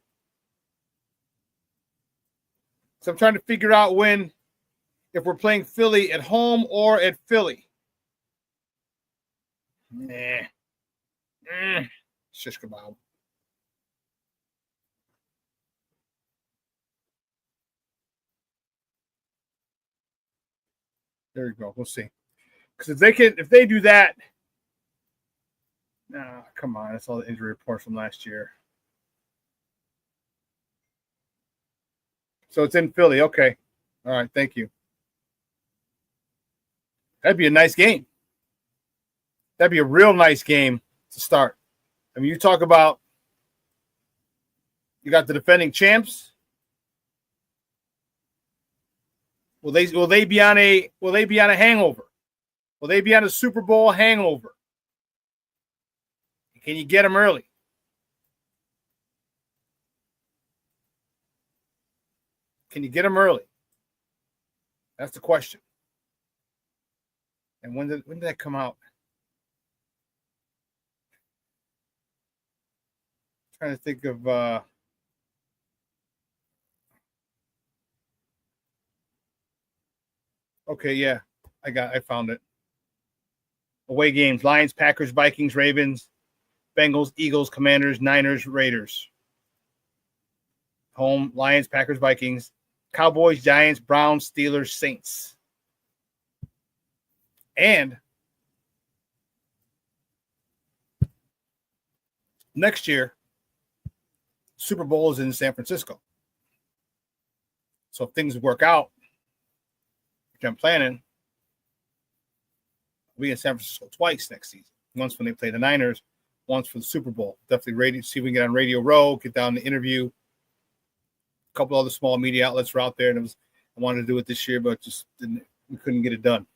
So I'm trying to figure out if we're playing Philly at home or at Philly. Shish kebab. There we go. We'll see. Because if they do that, come on, that's all the injury reports from last year. So it's in Philly. Okay. All right. Thank you. That'd be a nice game. That'd be a real nice game to start. I mean, you talk about you got the defending champs. Will they be on a hangover? Will they be on a Super Bowl hangover? Can you get them early? Can you get them early? That's the question. And when did that come out? I'm trying to think of okay, yeah. I found it. Away games: Lions, Packers, Vikings, Ravens, Bengals, Eagles, Commanders, Niners, Raiders. Home: Lions, Packers, Vikings, Cowboys, Giants, Browns, Steelers, Saints. And next year, Super Bowl is in San Francisco. So if things work out, which I'm planning, we'll be in San Francisco twice next season. Once when they play the Niners, once for the Super Bowl. Definitely see if we can get on Radio Row, get down to interview. A couple other small media outlets were out there, and I wanted to do it this year, but just we couldn't get it done.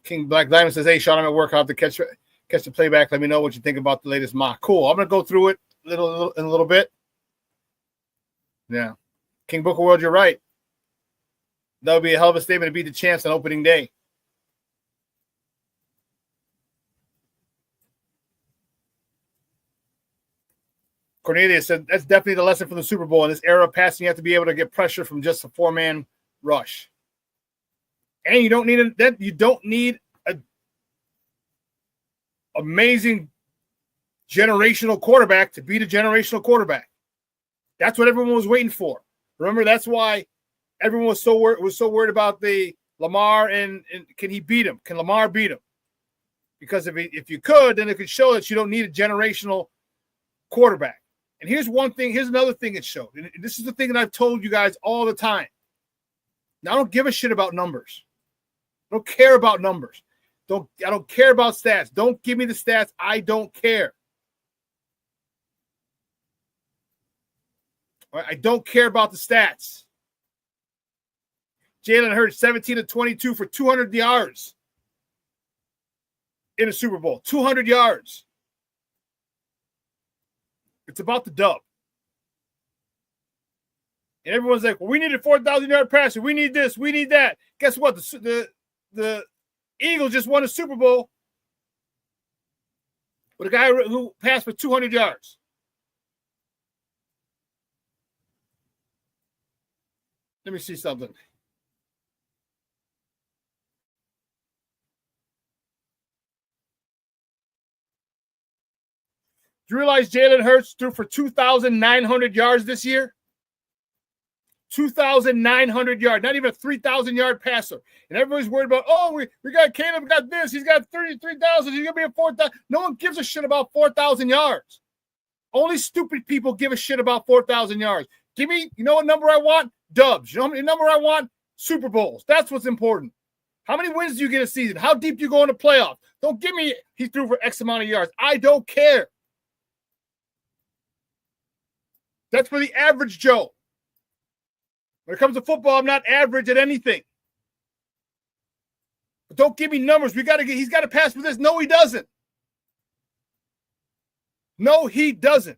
King Black Diamond says, "Hey, Shawn, I'm at work. I'll have to catch the playback. Let me know what you think about the latest mock." Cool. I'm gonna go through it in a little bit. Yeah, King Booker World, you're right. That would be a hell of a statement to beat the champs on opening day. Cornelia said, "That's definitely the lesson from the Super Bowl. In this era of passing, you have to be able to get pressure from just a 4-man rush, and you don't need a amazing generational quarterback to beat a generational quarterback. That's what everyone was waiting for. Remember, that's why everyone was so worried about the Lamar and can he beat him? Can Lamar beat him? Because if you could, then it could show that you don't need a generational quarterback. And here's another thing it showed. And this is the thing that I've told you guys all the time. Now, I don't give a shit about numbers. I don't care about numbers. I don't care about stats. Don't give me the stats. I don't care. All right, I don't care about the stats. Jalen Hurts, 17 of 22 for 200 yards in a Super Bowl. 200 yards. It's about the dub. And everyone's like, well, we need a 4,000-yard passer. We need this. We need that. Guess what? The Eagles just won a Super Bowl with a guy who passed for 200 yards. Let me see something. Do you realize Jalen Hurts threw for 2,900 yards this year? 2,900 yards, not even a 3,000-yard passer. And everybody's worried about, oh, we got Caleb, we got this. He's got 33,000. He's going to be at 4,000. No one gives a shit about 4,000 yards. Only stupid people give a shit about 4,000 yards. Give me, you know what number I want? Dubs. You know what number I want? Super Bowls. That's what's important. How many wins do you get a season? How deep do you go in the playoffs? Don't give me he threw for X amount of yards. I don't care. That's for the average Joe. When it comes to football, I'm not average at anything. But don't give me numbers. He's got to pass for this. No, he doesn't. No, he doesn't.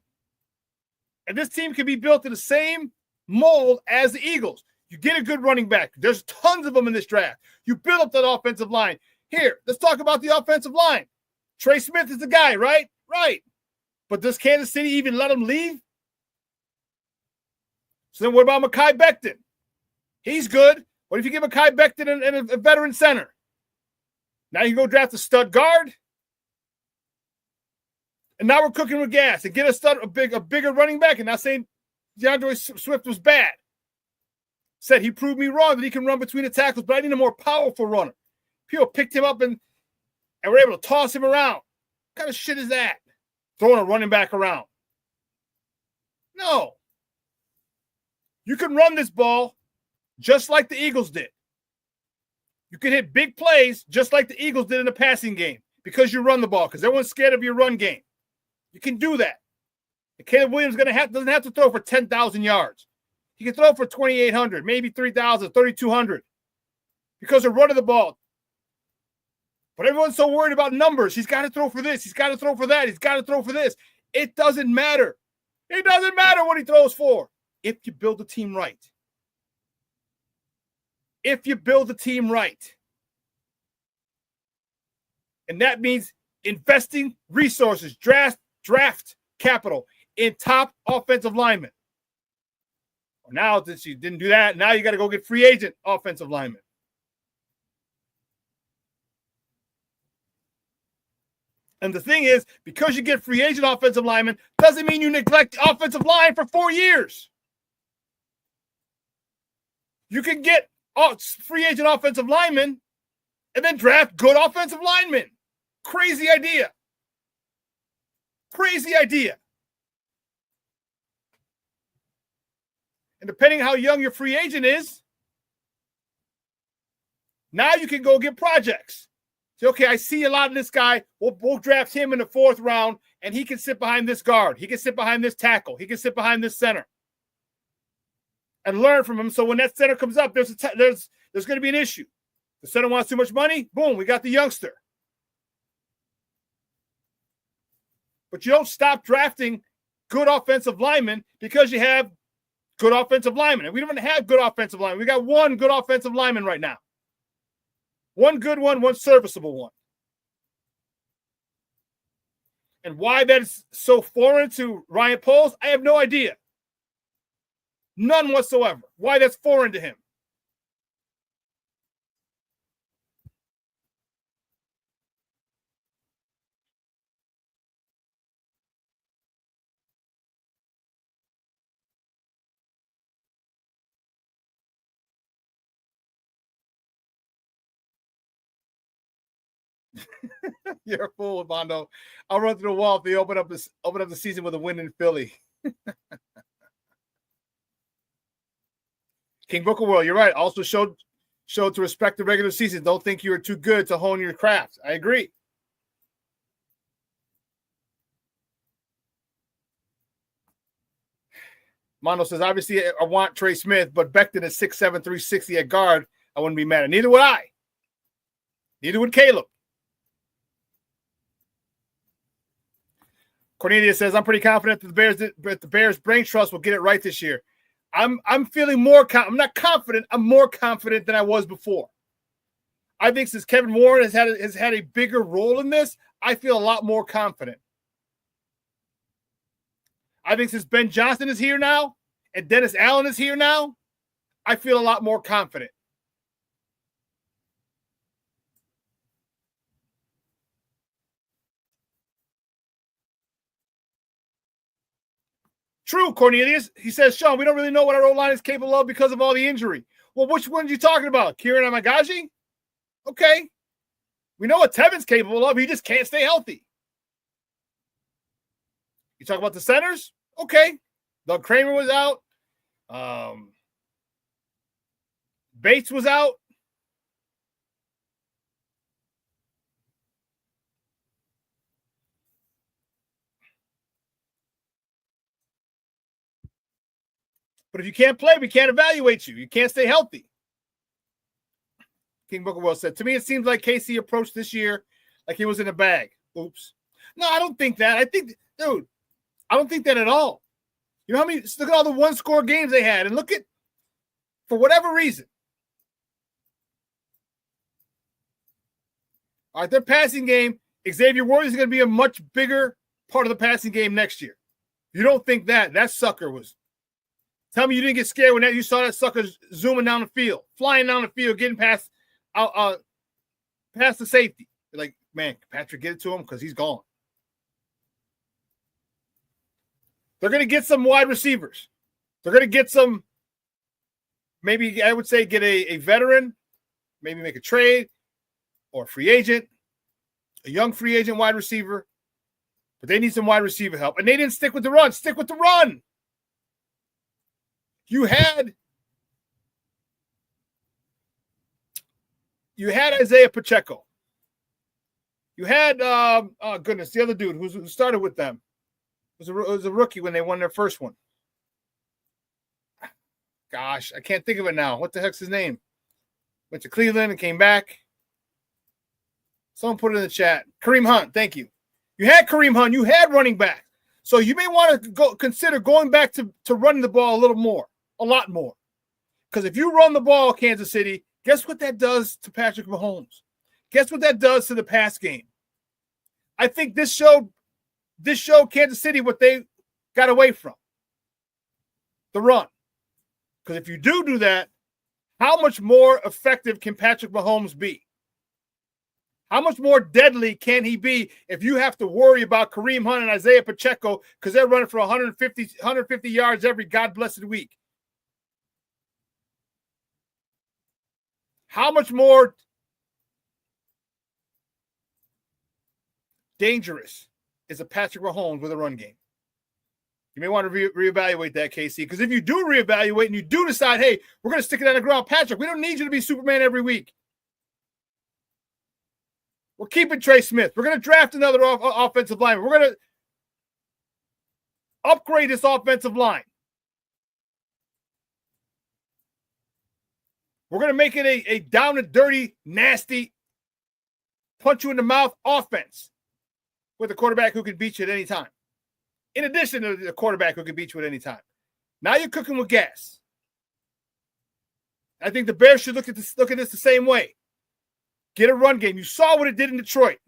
And this team can be built in the same mold as the Eagles. You get a good running back. There's tons of them in this draft. You build up that offensive line. Here, let's talk about the offensive line. Trey Smith is the guy, right? Right. But does Kansas City even let him leave? So then what about Mekhi Becton? He's good. What if you give Mekhi Becton a veteran center? Now you go draft a stud guard. And now we're cooking with gas and get a bigger running back. And not saying DeAndre Swift was bad. Said he proved me wrong that he can run between the tackles, but I need a more powerful runner. People picked him up and were able to toss him around. What kind of shit is that? Throwing a running back around. No. You can run this ball just like the Eagles did. You can hit big plays just like the Eagles did in the passing game because you run the ball, because everyone's scared of your run game. You can do that. And Caleb Williams doesn't have to throw for 10,000 yards. He can throw for 2,800, maybe 3,000, 3,200 because they're running the ball. But everyone's so worried about numbers. He's got to throw for this. He's got to throw for that. He's got to throw for this. It doesn't matter. It doesn't matter what he throws for. If you build the team right. If you build the team right. And that means investing resources, draft capital in top offensive linemen. Now, since you didn't do that, now you got to go get free agent offensive linemen. And the thing is, because you get free agent offensive linemen, doesn't mean you neglect the offensive line for 4 years. You can get free agent offensive linemen and then draft good offensive linemen. Crazy idea. Crazy idea. And depending how young your free agent is, now you can go get projects. Say, okay, I see a lot of this guy. We'll draft him in the 4th round, and he can sit behind this guard. He can sit behind this tackle. He can sit behind this center. And learn from him. So when that center comes up, there's going to be an issue. The center wants too much money. Boom, we got the youngster. But you don't stop drafting good offensive linemen because you have good offensive linemen. And we don't have good offensive linemen. We got one good offensive lineman right now. One good one serviceable one. And why that's so foreign to Ryan Poles, I have no idea. None whatsoever. Why that's foreign to him. You're a fool, Mondo. I'll run through the wall if they open up the season with a win in Philly. King Booker Will, you're right. Also showed to respect the regular season. Don't think you are too good to hone your craft. I agree. Mondo says, obviously, I want Trey Smith, but Becton is 6'7", 360 at guard. I wouldn't be mad at. Neither would I. Neither would Caleb. Cornelia says, I'm pretty confident that the Bears brain trust will get it right this year. I'm feeling more I'm not confident. I'm more confident than I was before. I think since Kevin Warren has had a bigger role in this, I feel a lot more confident. I think since Ben Johnson is here now and Dennis Allen is here now, I feel a lot more confident. True, Cornelius. He says, Shawn, we don't really know what our O-line is capable of because of all the injury. Well, which one are you talking about? Kieran Amagaji? Okay. We know what Tevin's capable of. He just can't stay healthy. You talk about the centers? Okay. Doug Kramer was out. Bates was out. But if you can't play, we can't evaluate you. You can't stay healthy. King Booker Will said, to me, it seems like Casey approached this year like he was in a bag. Oops. No, I don't think that. I don't think that at all. You know how many, look at all the one-score games they had, and look at, for whatever reason. All right, their passing game, Xavier Worthy is going to be a much bigger part of the passing game next year. If you don't think that sucker was. Tell me you didn't get scared when you saw that sucker zooming down the field, flying down the field, getting past the safety. You're like, man, Patrick, get it to him because he's gone. They're going to get some wide receivers. They're going to get some, maybe I would say get a veteran, maybe make a trade or a free agent, a young free agent wide receiver. But they need some wide receiver help. And they didn't stick with the run. Stick with the run. You had Isaiah Pacheco. You had, the other dude who started with them. It was a rookie when they won their first one. Gosh, I can't think of it now. What the heck's his name? Went to Cleveland and came back. Someone put it in the chat. Kareem Hunt, thank you. You had Kareem Hunt. You had running back. So you may want to consider going back to running the ball a little more. A lot more. Because if you run the ball, Kansas City, guess what that does to Patrick Mahomes? Guess what that does to the pass game? I think this showed Kansas City what they got away from. The run. Because if you do that, how much more effective can Patrick Mahomes be? How much more deadly can he be if you have to worry about Kareem Hunt and Isaiah Pacheco because they're running for 150 yards every God blessed week? How much more dangerous is a Patrick Mahomes with a run game? You may want to reevaluate that, KC, because if you do reevaluate and you do decide, hey, we're going to stick it on the ground, Patrick, we don't need you to be Superman every week. We're keeping Trey Smith. We're going to draft another offensive lineman. We're going to upgrade this offensive line. We're going to make it a down and dirty, nasty, punch you in the mouth offense with a quarterback who can beat you at any time. In addition to the quarterback who can beat you at any time. Now you're cooking with gas. I think the Bears should look at this the same way. Get a run game. You saw what it did in Detroit.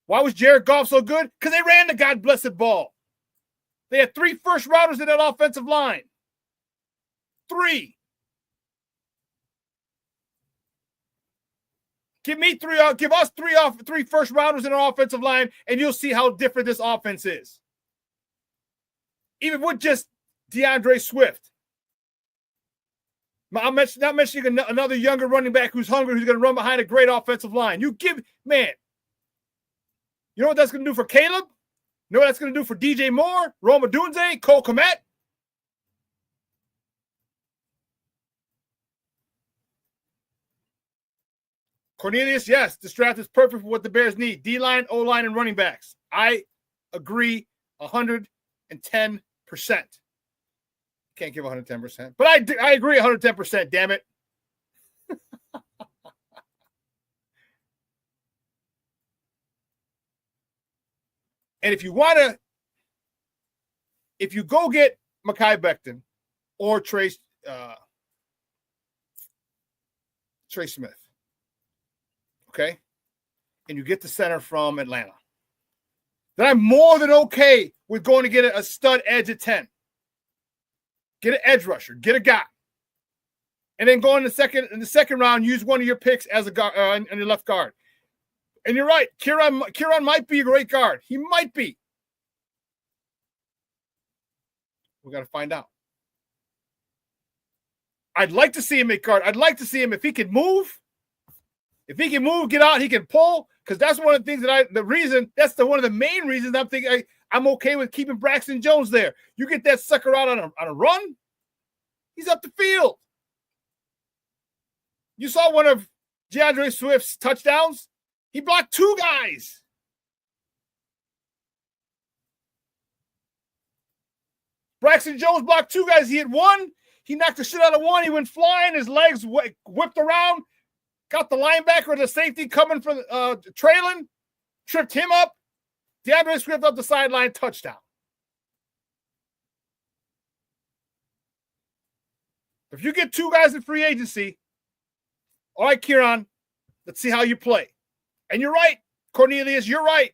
Why was Jared Goff so good? Because they ran the God-blessed ball. They had 3 first-rounders in that offensive line. 3. Give us 3 first-rounders in our offensive line, and you'll see how different this offense is. Even with just DeAndre Swift. I'm not mentioning another younger running back who's hungry, who's going to run behind a great offensive line. You know what that's going to do for Caleb? You know what that's going to do for DJ Moore, Rome Odunze, Cole Kmet? Cornelius, yes, this draft is perfect for what the Bears need. D-line, O-line, and running backs. I agree 110%. Can't give 110%. But I agree 110%, damn it. And if you go get Mekhi Becton or Trey Smith, okay, and you get the center from Atlanta, then I'm more than okay with going to get a stud edge at 10. Get an edge rusher, get a guy, and then go in the second round. Use one of your picks as a guard on your left guard. And you're right, Kieran might be a great guard. He might be. We got to find out. I'd like to see him at guard. I'd like to see him if he can move. If he can move, get out, he can pull. Because that's one of the things one of the main reasons I'm thinking I'm okay with keeping Braxton Jones there. You get that sucker out on a run, he's up the field. You saw one of DeAndre Swift's touchdowns. He blocked 2 guys. Braxton Jones blocked 2 guys. He hit one. He knocked the shit out of one. He went flying. His legs whipped around. Got the linebacker or the safety coming from trailing. Tripped him up. DeAndre Swift up the sideline. Touchdown. If you get 2 guys in free agency, all right, Kieran, let's see how you play. And you're right, Cornelius, you're right.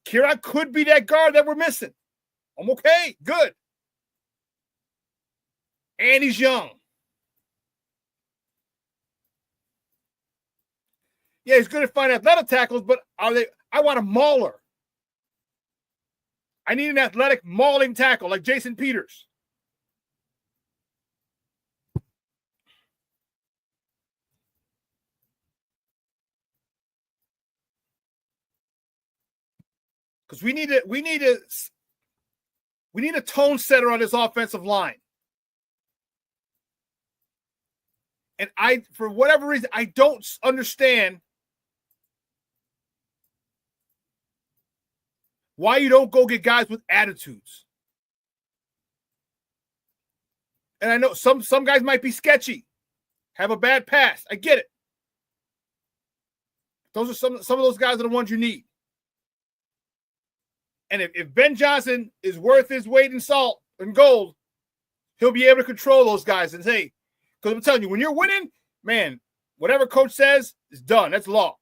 Kieran could be that guard that we're missing. I'm okay, good. And he's young. Yeah, he's going to find athletic tackles, but I want a mauler. I need an athletic mauling tackle like Jason Peters. Because we need a tone setter on this offensive line. And for whatever reason, I don't understand why you don't go get guys with attitudes. And I know some guys might be sketchy, have a bad past. I get it. Those are some of those guys are the ones you need. And if Ben Johnson is worth his weight in salt and gold, he'll be able to control those guys and say, because I'm telling you, when you're winning, man, whatever coach says is done. That's law.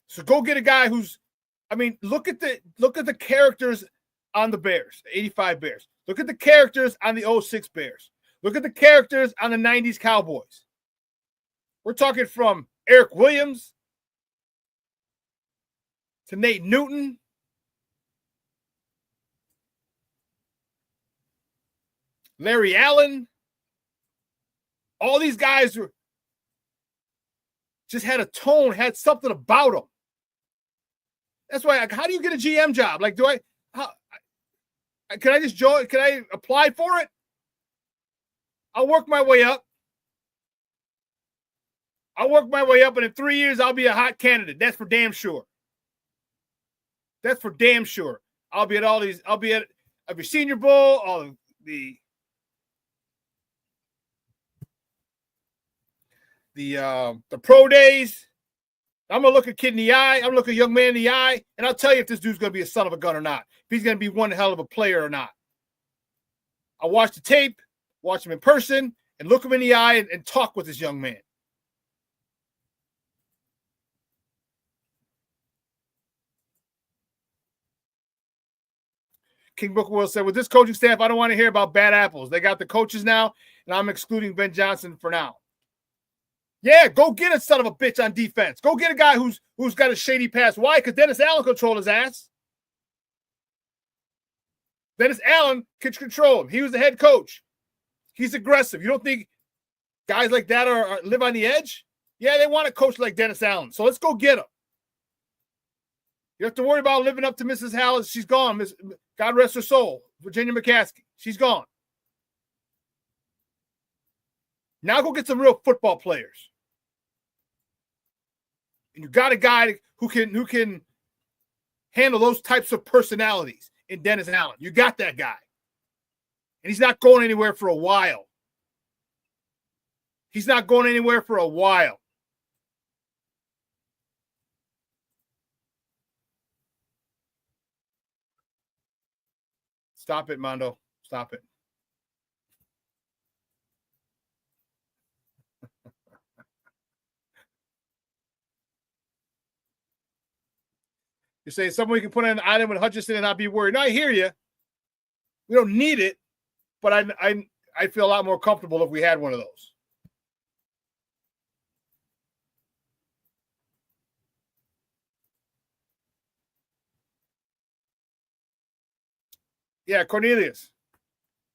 So go get a guy look at the characters on the Bears, 85 Bears. Look at the characters on the 06 Bears. Look at the characters on the 90s Cowboys. We're talking from Eric Williams to Nate Newton. Larry Allen. All these guys were just had a tone, had something about them. That's why, like, how do you get a GM job? Like, can I just join? Can I apply for it? I'll work my way up. And in 3 years, I'll be a hot candidate. That's for damn sure. I'll be at every Senior Bowl, all of the pro days. I'm going to look a kid in the eye. I'm going to look a young man in the eye, and I'll tell you if this dude's going to be a son of a gun or not. If he's going to be one hell of a player or not. I'll watch the tape, watch him in person, and look him in the eye and talk with this young man. King Booker Will said, with this coaching staff, I don't want to hear about bad apples. They got the coaches now, and I'm excluding Ben Johnson for now. Yeah, go get a son of a bitch on defense. Go get a guy who's got a shady past. Why? Because Dennis Allen controlled his ass. Dennis Allen can control him. He was the head coach. He's aggressive. You don't think guys like that are live on the edge? Yeah, they want a coach like Dennis Allen. So let's go get him. You have to worry about living up to Mrs. Hallis. She's gone. God rest her soul. Virginia McCaskey. She's gone. Now go get some real football players. And you got a guy who can handle those types of personalities in Dennis Allen. You got that guy. And he's not going anywhere for a while. Stop it, Mondo. Stop it. You say someone can put on an island with Hutchinson and not be worried. No, I hear you. We don't need it, but I feel a lot more comfortable if we had one of those. Yeah, Cornelius.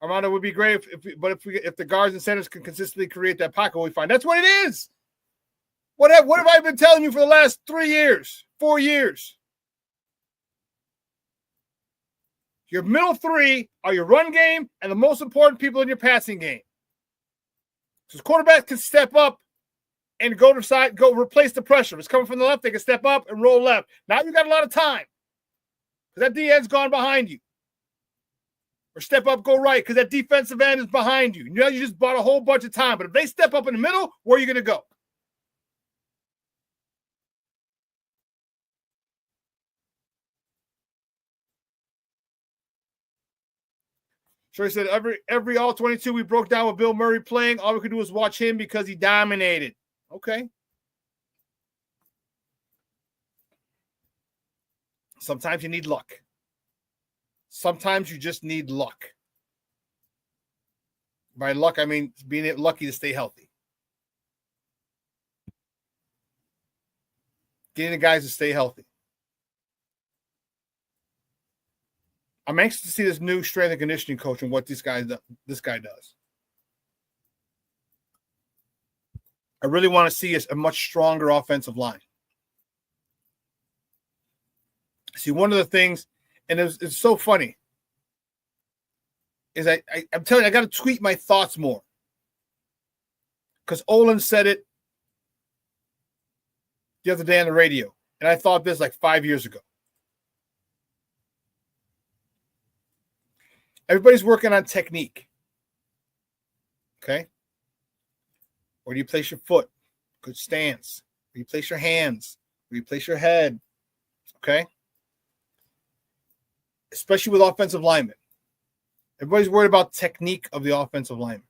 Armando would be great if the guards and centers can consistently create that pocket, we find. That's what it is. What have I been telling you for the last 3 years, 4 years? Your middle three are your run game and the most important people in your passing game. So quarterbacks can step up and go to side, go replace the pressure. If it's coming from the left, they can step up and roll left. Now you got a lot of time because that D-end's gone behind you. Or step up, go right, because that defensive end is behind you. You know, you just bought a whole bunch of time. But if they step up in the middle, where are you going to go? Sure, he said every all 22 we broke down with Bill Murray playing. All we could do was watch him because he dominated. Okay. Sometimes you need luck. Sometimes you just need luck. By luck, I mean being lucky to stay healthy. Getting the guys to stay healthy. I'm anxious to see this new strength and conditioning coach and what this guy does. I really want to see a much stronger offensive line. See, one of the things, and it's so funny, is I'm telling you, I got to tweet my thoughts more. Because Olin said it the other day on the radio, and I thought this like 5 years ago. Everybody's working on technique. Okay? Where do you place your foot? Good stance. Where do you place your hands? Where do you place your head? Okay? Especially with offensive linemen. Everybody's worried about technique of the offensive lineman.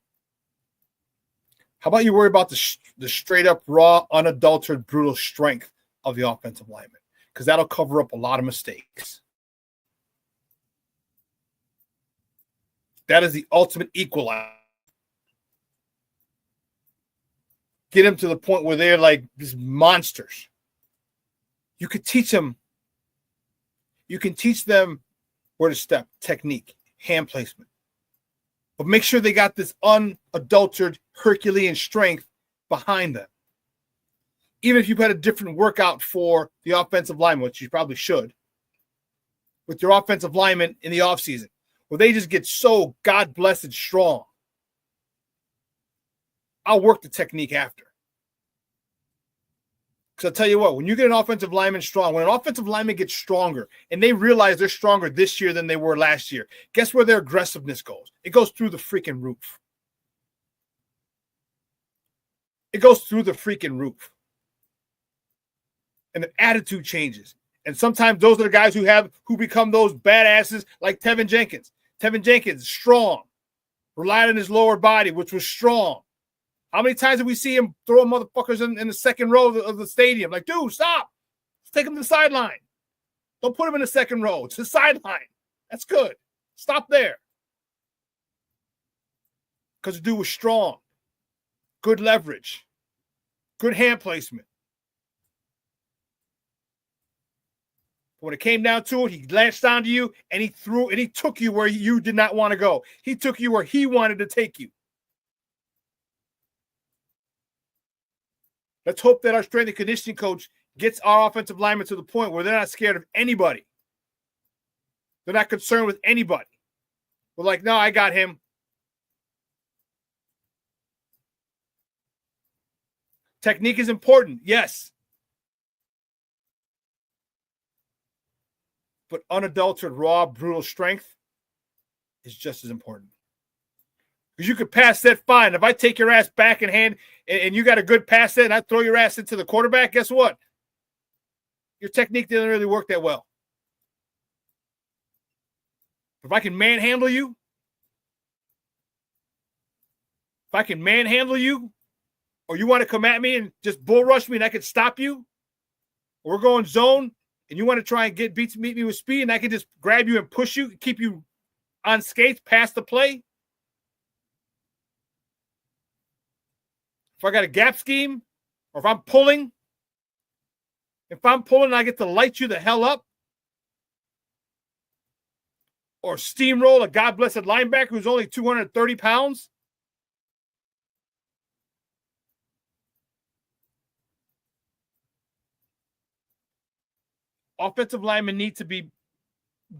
How about you worry about the straight up, raw, unadulterated, brutal strength of the offensive lineman? Because that'll cover up a lot of mistakes. That is the ultimate equalizer. Get them to the point where they're like these monsters. You could teach them. You can teach them where to step, technique, hand placement. But make sure they got this unadulterated Herculean strength behind them. Even if you've had a different workout for the offensive lineman, which you probably should, with your offensive lineman in the offseason, where they just get so God-blessed strong. I'll work the technique after. Because I'll tell you what, when you get an offensive lineman strong, when an offensive lineman gets stronger and they realize they're stronger this year than they were last year, guess where their aggressiveness goes? It goes through the freaking roof. It goes through the freaking roof. And the attitude changes. And sometimes those are the guys who become those badasses like Tevinjenkins. Tevinjenkins, strong, relied on his lower body, which was strong. How many times did we see him throw motherfuckers in the second row of the stadium? Like, dude, stop. Let's take him to the sideline. Don't put him in the second row. It's the sideline. That's good. Stop there. Because the dude was strong. Good leverage. Good hand placement. When it came down to it, he latched onto you and he took you where you did not want to go. He took you where he wanted to take you. Let's hope that our strength and conditioning coach gets our offensive linemen to the point where they're not scared of anybody. They're not concerned with anybody. We're like, no, I got him. Technique is important, yes. But unadulterated, raw, brutal strength is just as important. Because you could pass that fine. If I take your ass back in hand and you got a good pass set and I throw your ass into the quarterback, guess what? Your technique didn't really work that well. If I can manhandle you, or you want to come at me and just bull rush me and I can stop you, or we're going zone and you want to try and meet me with speed and I can just grab you and push you, keep you on skates past the play. If I got a gap scheme, or if I'm pulling, I get to light you the hell up, or steamroll a God-blessed linebacker who's only 230 pounds. Offensive linemen need to be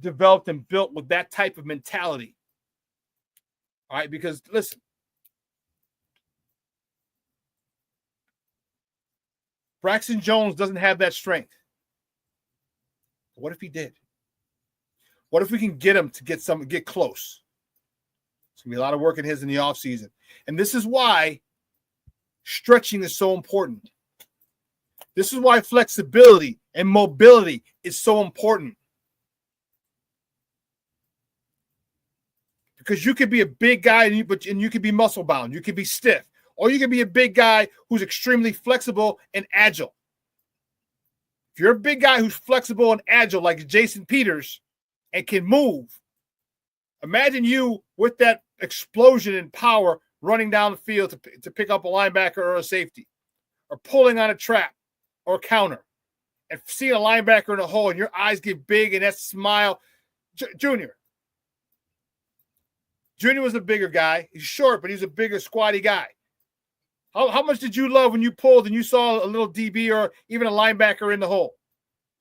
developed and built with that type of mentality. All right, because listen, Braxton Jones doesn't have that strength. What if he did? What if we can get him to get close? It's going to be a lot of work in the offseason. And this is why stretching is so important. This is why flexibility and mobility is so important. Because you could be a big guy and you could be muscle bound. You could be stiff. Or you can be a big guy who's extremely flexible and agile. If you're a big guy who's flexible and agile like Jason Peters and can move, imagine you with that explosion in power running down the field to pick up a linebacker or a safety, or pulling on a trap or a counter, and seeing a linebacker in a hole and your eyes get big and that smile. Junior was a bigger guy. He's short, but he's a bigger, squatty guy. How much did you love when you pulled and you saw a little DB or even a linebacker in the hole?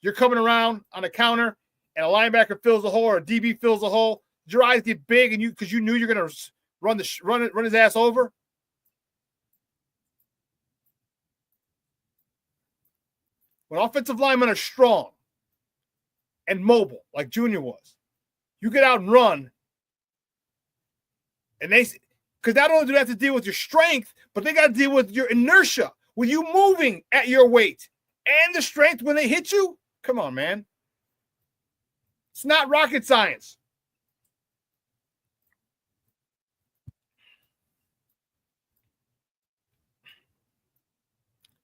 You're coming around on a counter and a linebacker fills the hole or a DB fills the hole. Did your eyes get big and because you knew you're going to run his ass over? When offensive linemen are strong and mobile, like Junior was, you get out and run, and because not only do they have to deal with your strength, but they got to deal with your inertia, with you moving at your weight, and the strength when they hit you. Come on, man. It's not rocket science.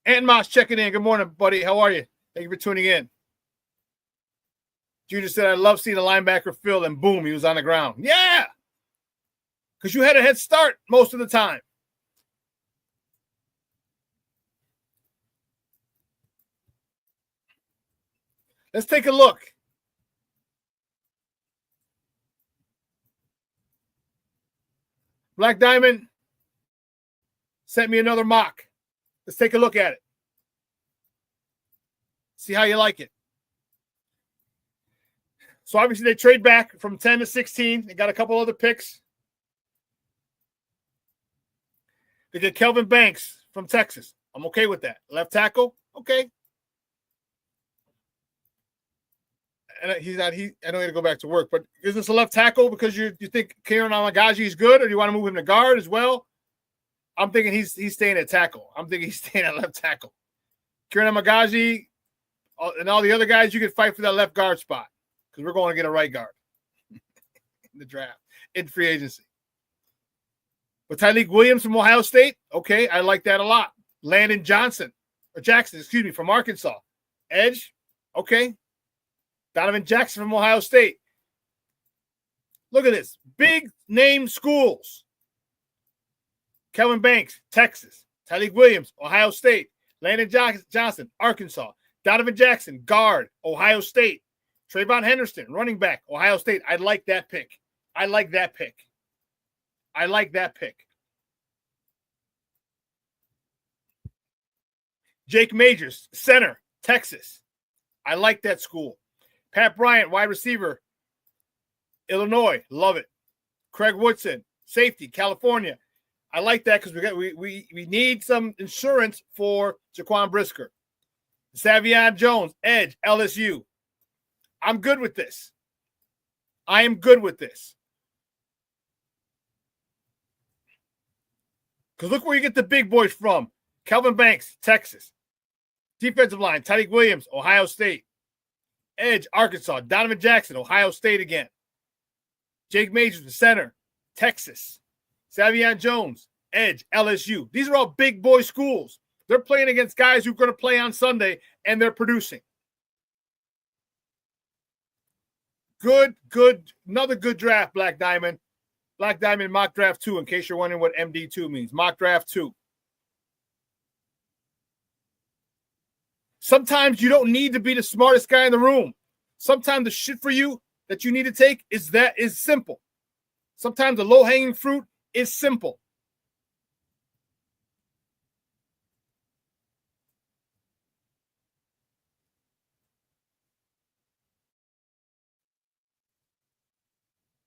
Ant Moss checking in. Good morning, buddy. How are you? Thank you for tuning in. Junior said, I love seeing a linebacker fill, and boom, he was on the ground. Yeah. because you had a head start most of the time. Let's take a look. Black Diamond sent me another mock. Let's take a look at it. See how you like it. So obviously they trade back from 10 to 16. They got a couple other picks. They get Kelvin Banks from Texas. I'm okay with that. Left tackle, okay. And he's not. I know he had to go back to work, but is this a left tackle because you think Kieran Amagaji is good, or do you want to move him to guard as well? I'm thinking he's staying at tackle. I'm thinking he's staying at left tackle. Kieran Amagaji and all the other guys, you can fight for that left guard spot because we're going to get a right guard in the draft in free agency. But Tyleik Williams from Ohio State, okay, I like that a lot. Landon Jackson, from Arkansas, edge, okay. Donovan Jackson from Ohio State. Look at this. Big name schools. Kelvin Banks, Texas. Tyleik Williams, Ohio State. Landon Johnson, Arkansas. Donovan Jackson, guard, Ohio State. Trayvon Henderson, running back, Ohio State. I like that pick. I like that pick. Jake Majors, center, Texas. I like that school. Pat Bryant, wide receiver, Illinois, love it. Craig Woodson, safety, California. I like that because we need some insurance for Jaquan Brisker. Savion Jones, edge, LSU. I'm good with this. I am good with this. Because look where you get the big boys from. Kelvin Banks, Texas. Defensive line, Tyleik Williams, Ohio State. Edge, Arkansas. Donovan Jackson, Ohio State again. Jake Majors, the center, Texas. Savion Jones, edge, LSU. These are all big boy schools. They're playing against guys who are going to play on Sunday, and they're producing. Good. Another good draft, Black Diamond. Black Diamond mock draft 2, in case you're wondering what MD2 means. Mock draft 2. Sometimes you don't need to be the smartest guy in the room. Sometimes the shit for you that you need to take is simple. Sometimes the low-hanging fruit is simple.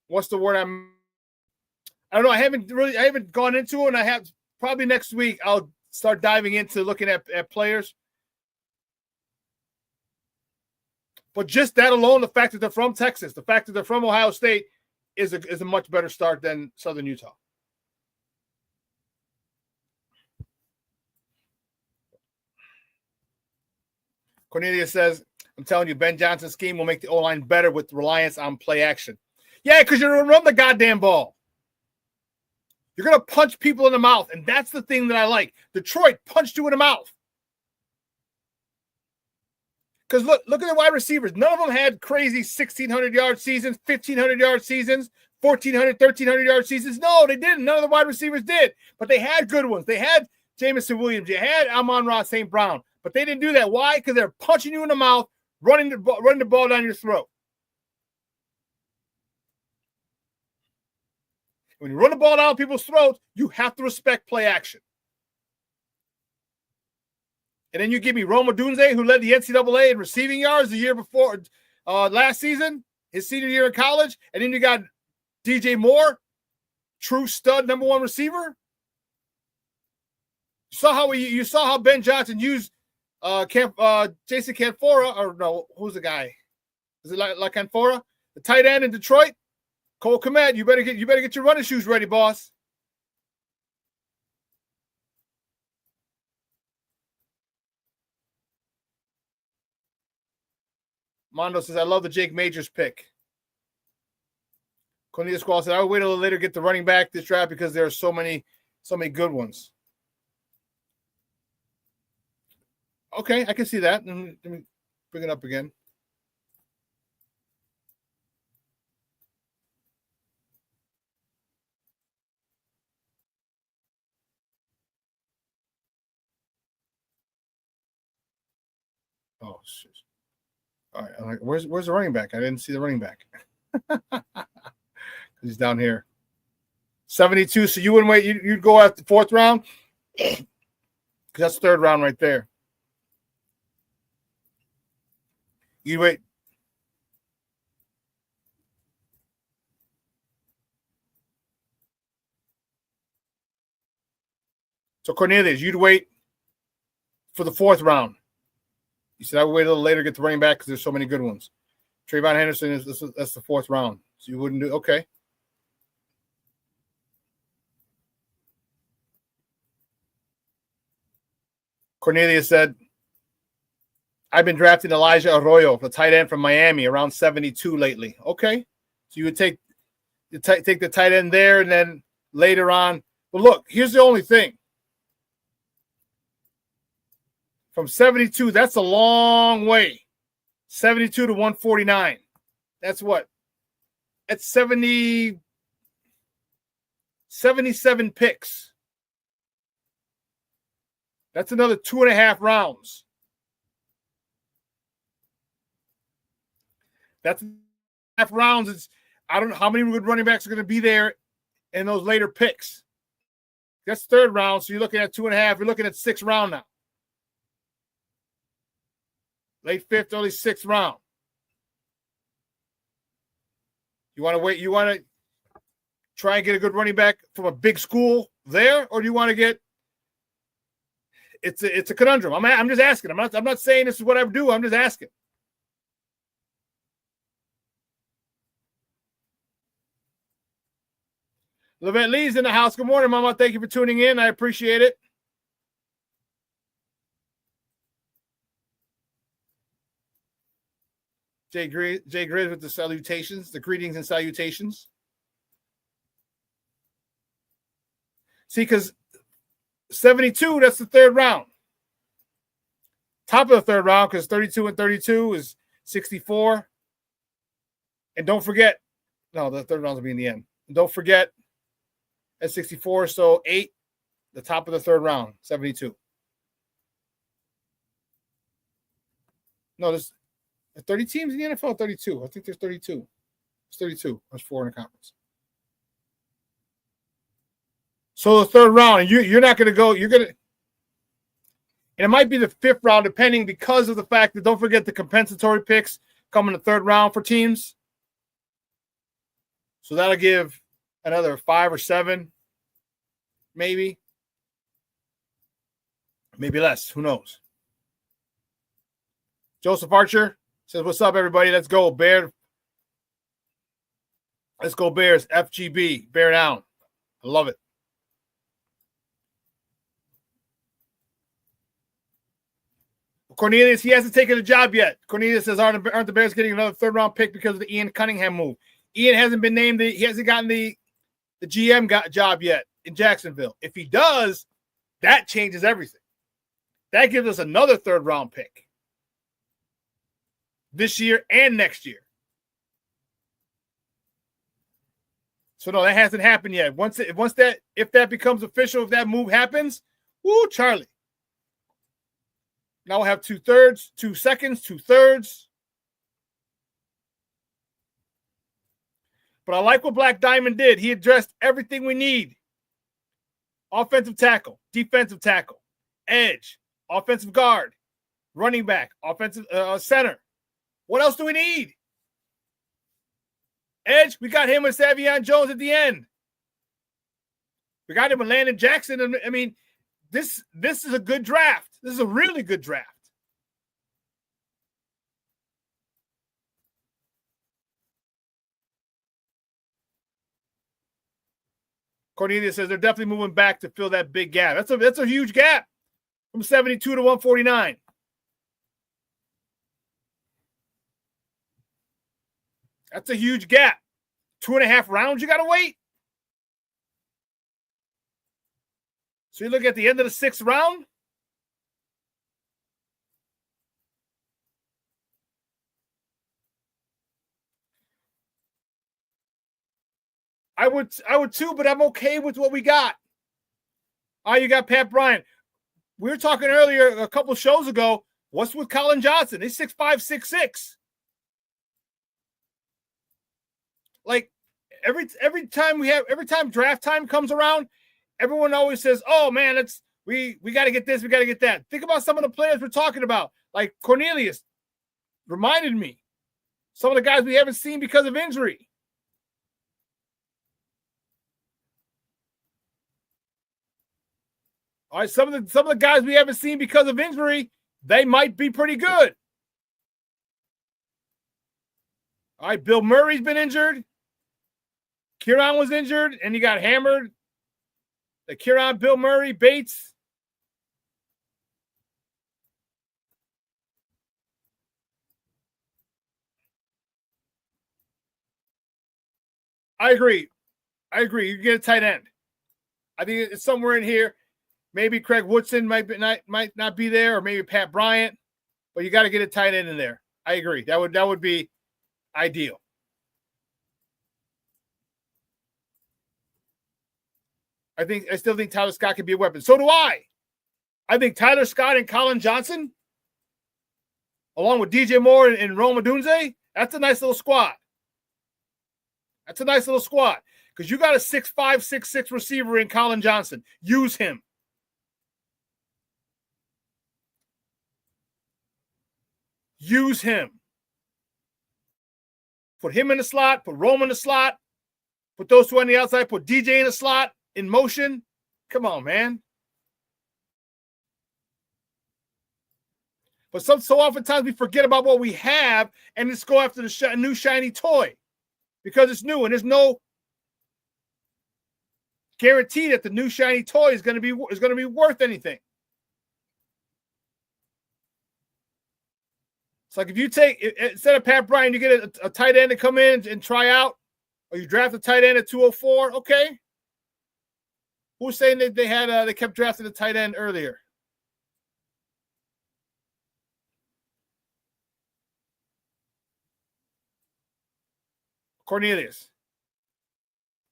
What's the word I don't know. I haven't gone into it, and I have probably next week I'll start diving into looking at players. But just that alone, the fact that they're from Texas, the fact that they're from Ohio State is a much better start than Southern Utah. Cornelia says, I'm telling you, Ben Johnson's scheme will make the O-line better with reliance on play action. Yeah, because you're going to run the goddamn ball. You're going to punch people in the mouth, and that's the thing that I like. Detroit punched you in the mouth. Because look at the wide receivers. None of them had crazy 1,600-yard seasons, 1,500-yard seasons, 1,400, 1,300-yard seasons. No, they didn't. None of the wide receivers did. But they had good ones. They had Jamison Williams. You had Amon-Ra St. Brown. But they didn't do that. Why? Because they're punching you in the mouth, running the ball down your throat. When you run the ball down people's throats, you have to respect play action. And then you give me Rome Odunze, who led the NCAA in receiving yards the year before, last season, his senior year in college. And then you got DJ Moore, true stud number 1 receiver. You saw how Ben Johnson used Jason Canfora, or no, who's the guy? Is it like Canfora? The tight end in Detroit? Cole Kmet, you better get your running shoes ready, boss. Mondo says, I love the Jake Majors pick. Cornelia Squall said, I would wait a little later to get the running back this draft because there are so many good ones. Okay, I can see that. Let me bring it up again. All right. I'm like, where's the running back? I didn't see the running back. He's down here. 72. So you wouldn't wait. You'd go at the fourth round? Because that's third round right there. You'd wait. So Cornelius, you'd wait for the fourth round. You said I would wait a little later to get the running back because there's so many good ones. Trayvon Henderson that's the fourth round. So you wouldn't do okay. Cornelius said, I've been drafting Elijah Arroyo, the tight end from Miami, around 72 lately. Okay. So you would take the tight end there, and then later on. But look, here's the only thing. From 72, that's a long way. 72 to 149. That's what? That's 77 picks. That's another 2.5 rounds. That's half rounds. It's I don't know how many good running backs are going to be there in those later picks. That's third round, so you're looking at 2.5. You're looking at 6th round now. Late 5th, early 6th round. You want to wait? You want to try and get a good running back from a big school there, or do you want to get? It's a conundrum. I'm just asking. I'm not saying this is what I would do. I'm just asking. Levette Lee's in the house. Good morning, Mama. Thank you for tuning in. I appreciate it. Jay Grizz with the salutations, the greetings and salutations. See, because 72, that's the third round. Top of the third round, because 32 and 32 is 64. And don't forget, no, the third round will be in the end. And don't forget, at 64, so 8, the top of the third round, 72. No, there's 30 teams in the NFL, 32. I think there's 32. It's 32. There's 4 in the conference. So the third round, and you're not going to go, you're going to, and it might be the 5th round, depending because of the fact that don't forget the compensatory picks come in the third round for teams. So that'll give another 5 or 7, maybe less. Who knows? Joseph Archer says, what's up, everybody? Let's go, Bear. Let's go, Bears. FGB. Bear down. I love it. Cornelius, he hasn't taken a job yet. Cornelius says, aren't the Bears getting another third-round pick because of the Ian Cunningham move? Ian hasn't been named. He hasn't gotten the GM job yet in Jacksonville. If he does, that changes everything. That gives us another third-round pick this year and next year. So no, that hasn't happened yet. If that becomes official, if that move happens, woo, Charlie. Now we'll have 2/3, 2 seconds, 2/3. But I like what Black Diamond did. He addressed everything we need. Offensive tackle, defensive tackle, edge, offensive guard, running back, offensive center. What else do we need? Edge, we got him with Savion Jones at the end. We got him with Landon Jackson. I mean, this is a good draft. This is a really good draft. Cornelius says they're definitely moving back to fill that big gap. That's a huge gap from 72 to 149. That's a huge gap. 2.5 rounds you got to wait. So you look at the end of the 6th round. I would too, but I'm okay with what we got. You got Pat Bryant. We were talking earlier, a couple shows ago, What's with Colin Johnson? He's 6'5", 6'6". Like every time draft time comes around, everyone always says, "Oh man, we got to get this, we got to get that." Think about some of the players we're talking about, like Cornelius. Reminded me some of the guys we haven't seen because of injury. All right, some of the guys we haven't seen because of injury, they might be pretty good. All right, Bill Murray's been injured. Kieran was injured, and he got hammered. The Kieran, Bill Murray, Bates. I agree. You get a tight end. I think it's somewhere in here. Maybe Craig Woodson might not be there, or maybe Pat Bryant, but you got to get a tight end in there. I agree. That would be ideal. I still think Tyler Scott can be a weapon. So do I. I think Tyler Scott and Colin Johnson, along with DJ Moore and Rome Odunze, that's a nice little squad. Because you got a 6'5", 6'6" receiver in Colin Johnson. Use him. Put him in the slot. Put Rome in the slot. Put those two on the outside. Put DJ in the slot. In motion. Come on, man. But so oftentimes we forget about what we have and just go after the new shiny toy because it's new and there's no guarantee that the new shiny toy is going to be worth anything. It's like if you take, instead of Pat Bryant, you get a tight end to come in and try out, or you draft a tight end at 204. Okay. Who's saying that they kept drafting a tight end earlier? Cornelius.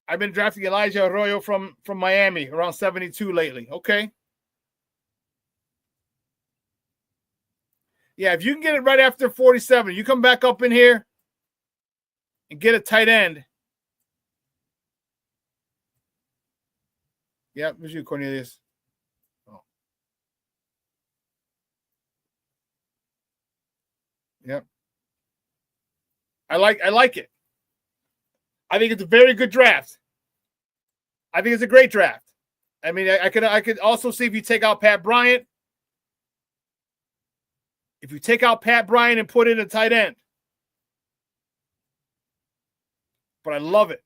I've been drafting Elijah Arroyo from Miami around 72 lately. Okay. Yeah, if you can get it right after 47, you come back up in here and get a tight end. Yeah, it was you, Cornelius. Oh. Yep. I like it. I think it's a very good draft. I think it's a great draft. I mean, I could also see if you take out Pat Bryant. If you take out Pat Bryant and put in a tight end. But I love it.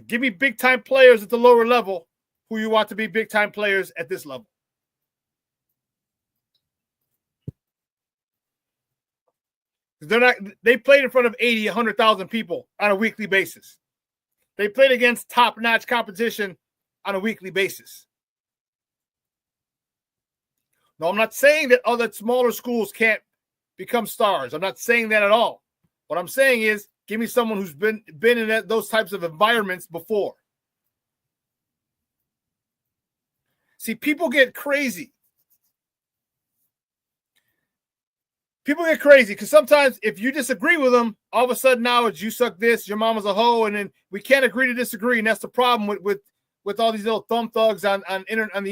Give me big-time players at the lower level who you want to be big-time players at this level. They played in front of 80, 100,000 people on a weekly basis. They played against top-notch competition on a weekly basis. No, I'm not saying that other smaller schools can't become stars. I'm not saying that at all. What I'm saying is give me someone who's been in those types of environments before. See, people get crazy. People get crazy because sometimes if you disagree with them, all of a sudden now it's you suck this, your mama's a hoe, and then we can't agree to disagree. And that's the problem with all these little thumb thugs on the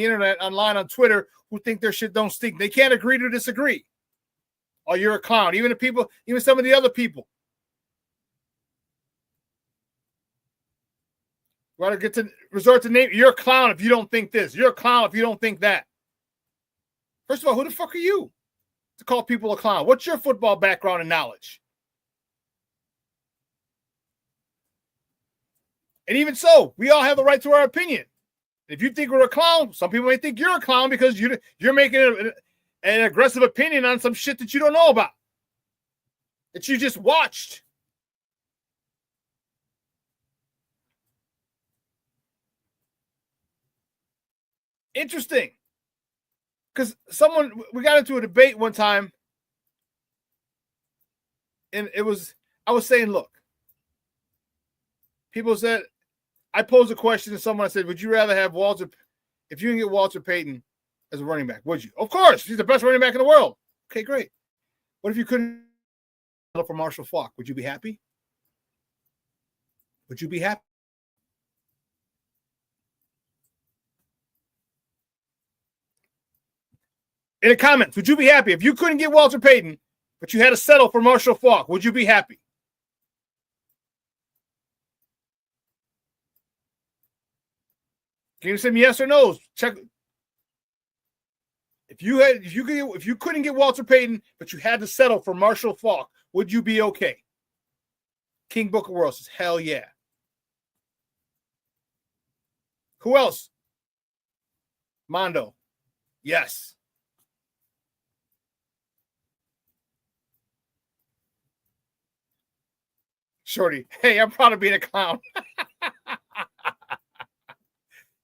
internet, online, on Twitter, who think their shit don't stink. They can't agree to disagree. Oh, you're a clown. Even some of the other people. We gotta get to resort to name. You're a clown if you don't think this. You're a clown if you don't think that. First of all, who the fuck are you to call people a clown? What's your football background and knowledge? And even so, we all have the right to our opinion. If you think we're a clown, some people may think you're a clown because you're making an aggressive opinion on some shit that you don't know about, that you just watched. Interesting. Because we got into a debate one time, and I was saying, look, people said, I posed a question to someone. I said, would you rather have if you can get Walter Payton as a running back, would you? Of course, he's the best running back in the world. Okay, great. What if you couldn't for Marshall Faulk? Would you be happy? Would you be happy? In the comments, would you be happy if you couldn't get Walter Payton, but you had to settle for Marshall Faulk? Would you be happy? Can you send me yes or no? Check. If you couldn't get Walter Payton, but you had to settle for Marshall Faulk, would you be okay? King Booker World says, hell yeah. Who else? Mondo. Yes. Shorty. Hey, I'm proud of being a clown.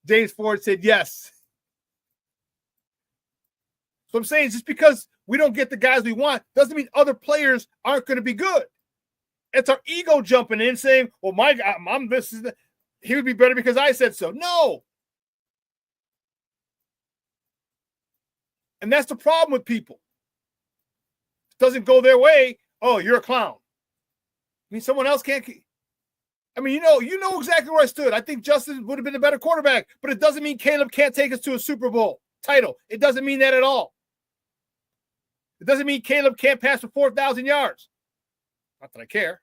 James Ford said yes. So I'm saying just because we don't get the guys we want doesn't mean other players aren't going to be good. It's our ego jumping in saying, well, my God, he would be better because I said so. No. And that's the problem with people. It doesn't go their way. Oh, you're a clown. I mean, someone else can't. I mean, you know exactly where I stood. I think Justin would have been a better quarterback, but it doesn't mean Caleb can't take us to a Super Bowl title. It doesn't mean that at all. It doesn't mean Caleb can't pass for 4,000 yards. Not that I care.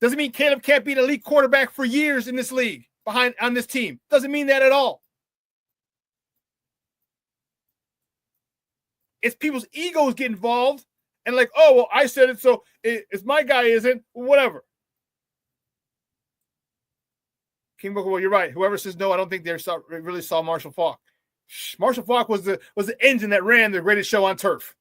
Doesn't mean Caleb can't be an elite quarterback for years in this league on this team. Doesn't mean that at all. It's people's egos get involved and like, oh, well, I said it, so it's my guy isn't, whatever. King Booker, well, you're right. Whoever says no, I don't think they really saw Marshall Faulk. Marshall Faulk was the engine that ran the greatest show on turf.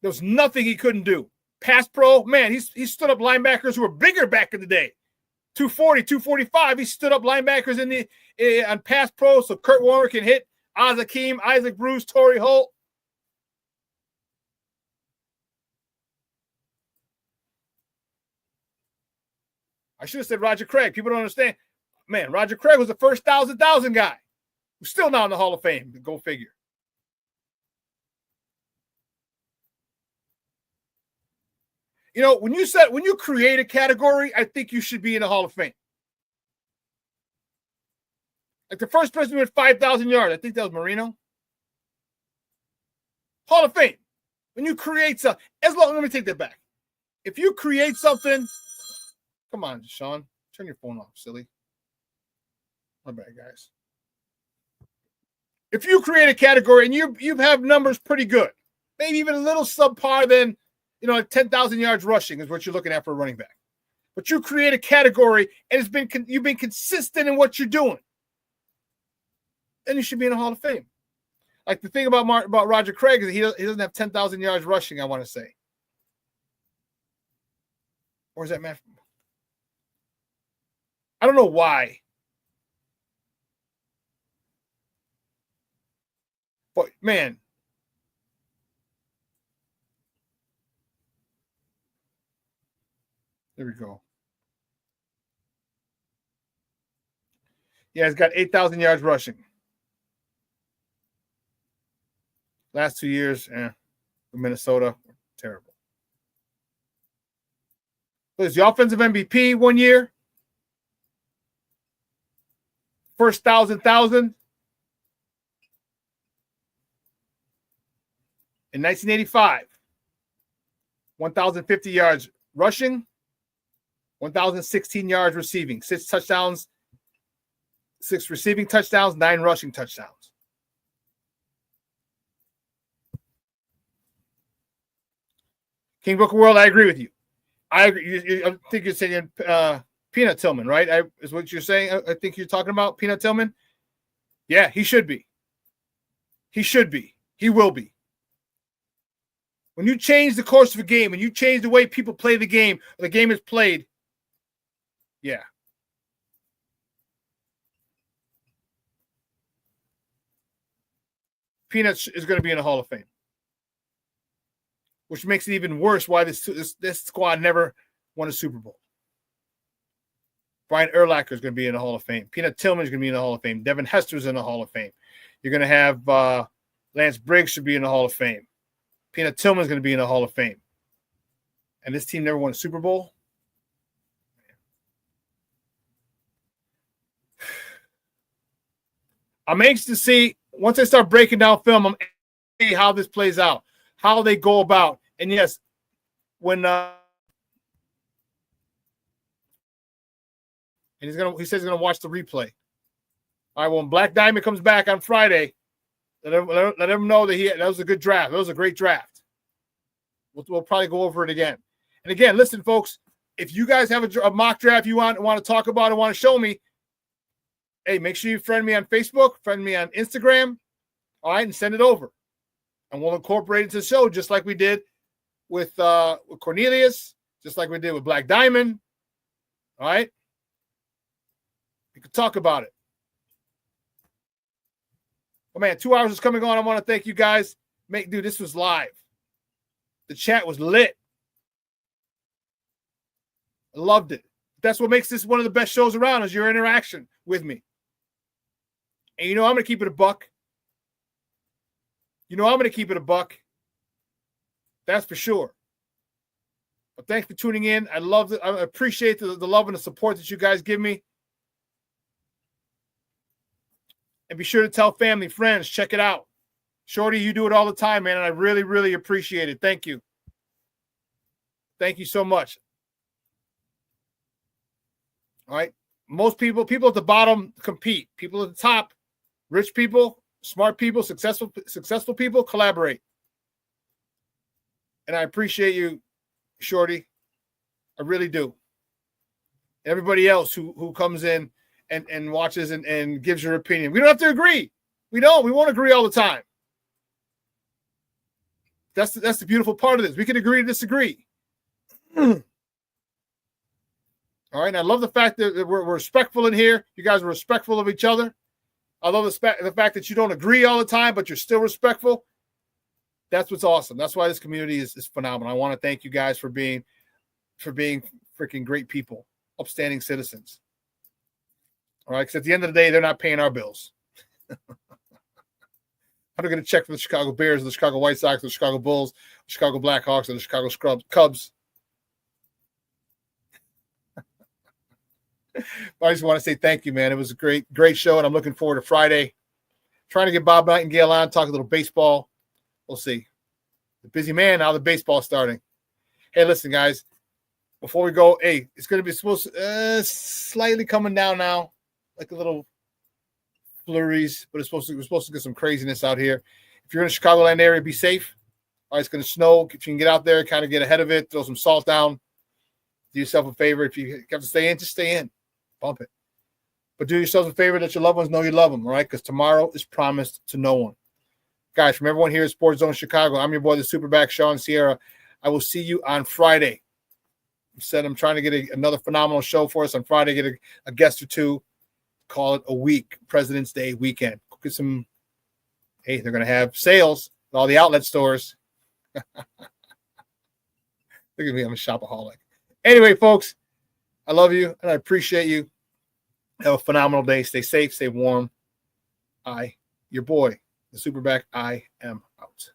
There was nothing he couldn't do. Pass pro, man, he stood up linebackers who were bigger back in the day. 240, 245. He stood up linebackers on pass pro so Kurt Warner can hit Oz Hakeem, Isaac Bruce, Torrey Holt. I should have said Roger Craig. People don't understand. Man, Roger Craig was the first 1,000 guy. Who's still not in the Hall of Fame. Go figure. You know, when you create a category, I think you should be in the Hall of Fame. Like the first person who had 5,000 yards, I think that was Marino. Hall of Fame. When you create something, let me take that back. If you create something, come on, Shawn, turn your phone off, silly. My bad, guys. If you create a category and you have numbers pretty good, maybe even a little subpar than, like 10,000 yards rushing is what you're looking at for a running back. But you create a category and you've been consistent in what you're doing, then you should be in the Hall of Fame. Like the thing about Roger Craig is he doesn't have 10,000 yards rushing, I want to say. Or is that Matt? I don't know why. But, man. There we go. Yeah, he's got 8,000 yards rushing. Last 2 years, Minnesota, terrible. But he's the offensive MVP 1 year. First 1,000. In 1985, 1,050 yards rushing, 1,016 yards receiving, 6 touchdowns, 6 receiving touchdowns, 9 rushing touchdowns. King Booker World, I agree with you. I agree. I think you're saying Peanut Tillman, right? Is what you're saying. I think you're talking about Peanut Tillman. Yeah, he should be. He should be. He will be. When you change the course of a game and you change the way people play the game is played, yeah. Peanuts is going to be in the Hall of Fame, which makes it even worse why this squad never won a Super Bowl. Brian Urlacher is going to be in the Hall of Fame. Peanut Tillman is going to be in the Hall of Fame. Devin Hester is in the Hall of Fame. You're going to have Lance Briggs should be in the Hall of Fame. Peanut Tillman's going to be in the Hall of Fame. And this team never won a Super Bowl. I'm anxious to see, once I start breaking down film, I'm anxious to see how this plays out, how they go about. And yes, when and he says he's gonna watch the replay. All right, when Black Diamond comes back on Friday, let him know that that was a good draft. That was a great draft. We'll probably go over it again. And again, listen, folks, if you guys have a mock draft you want to talk about and want to show me, hey, make sure you friend me on Facebook, friend me on Instagram, all right, and send it over. And we'll incorporate it into the show just like we did with Cornelius, just like we did with Black Diamond, all right? We could talk about it. Oh, man, 2 hours is coming on. I want to thank you guys. Dude, this was live. The chat was lit. I loved it. That's what makes this one of the best shows around is your interaction with me. And I'm going to keep it a buck. I'm going to keep it a buck. That's for sure. But thanks for tuning in. I love it. I appreciate the love and the support that you guys give me. And be sure to tell family, friends, check it out. Shorty, you do it all the time, man, and I really, really appreciate it. Thank you. Thank you so much. All right. Most people at the bottom compete. People at the top, rich people, smart people, successful people collaborate. And I appreciate you, Shorty. I really do. Everybody else who comes in and watches and gives your opinion. We don't have to agree. We won't agree all the time. That's the beautiful part of this. We can agree to disagree. All right. And I love the fact that we're respectful in here. You guys are respectful of each other. I love the fact that you don't agree all the time, but you're still respectful. That's what's awesome. That's why this community is phenomenal. I want to thank you guys for being freaking great people, upstanding citizens. All right. Because at the end of the day, they're not paying our bills. I'm going to check for the Chicago Bears, the Chicago White Sox, the Chicago Bulls, the Chicago Blackhawks, and the Chicago Cubs. I just want to say thank you, man. It was a great show, and I'm looking forward to Friday. Trying to get Bob Nightingale on, talk a little baseball. We'll see. The busy man, now the baseball's starting. Hey, listen, guys. Before we go, hey, it's going to be supposed to slightly coming down now, like a little flurries, but we're supposed to get some craziness out here. If you're in the Chicagoland area, be safe. All right, it's going to snow. If you can get out there, kind of get ahead of it, throw some salt down. Do yourself a favor. If you have to stay in, just stay in. Bump it. But do yourselves a favor that your loved ones know you love them, all right? Because tomorrow is promised to no one. Guys, from everyone here at Sports Zone Chicago, I'm your boy, the SuperBack, Shawn Sierra. I will see you on Friday. I said I'm trying to get another phenomenal show for us on Friday, get a guest or two. Call it a week, President's Day weekend. Get some, hey, they're going to have sales at all the outlet stores. Look at me, I'm a shopaholic. Anyway, folks, I love you and I appreciate you. Have a phenomenal day. Stay safe, stay warm. Your boy, the SuperBack, I am out.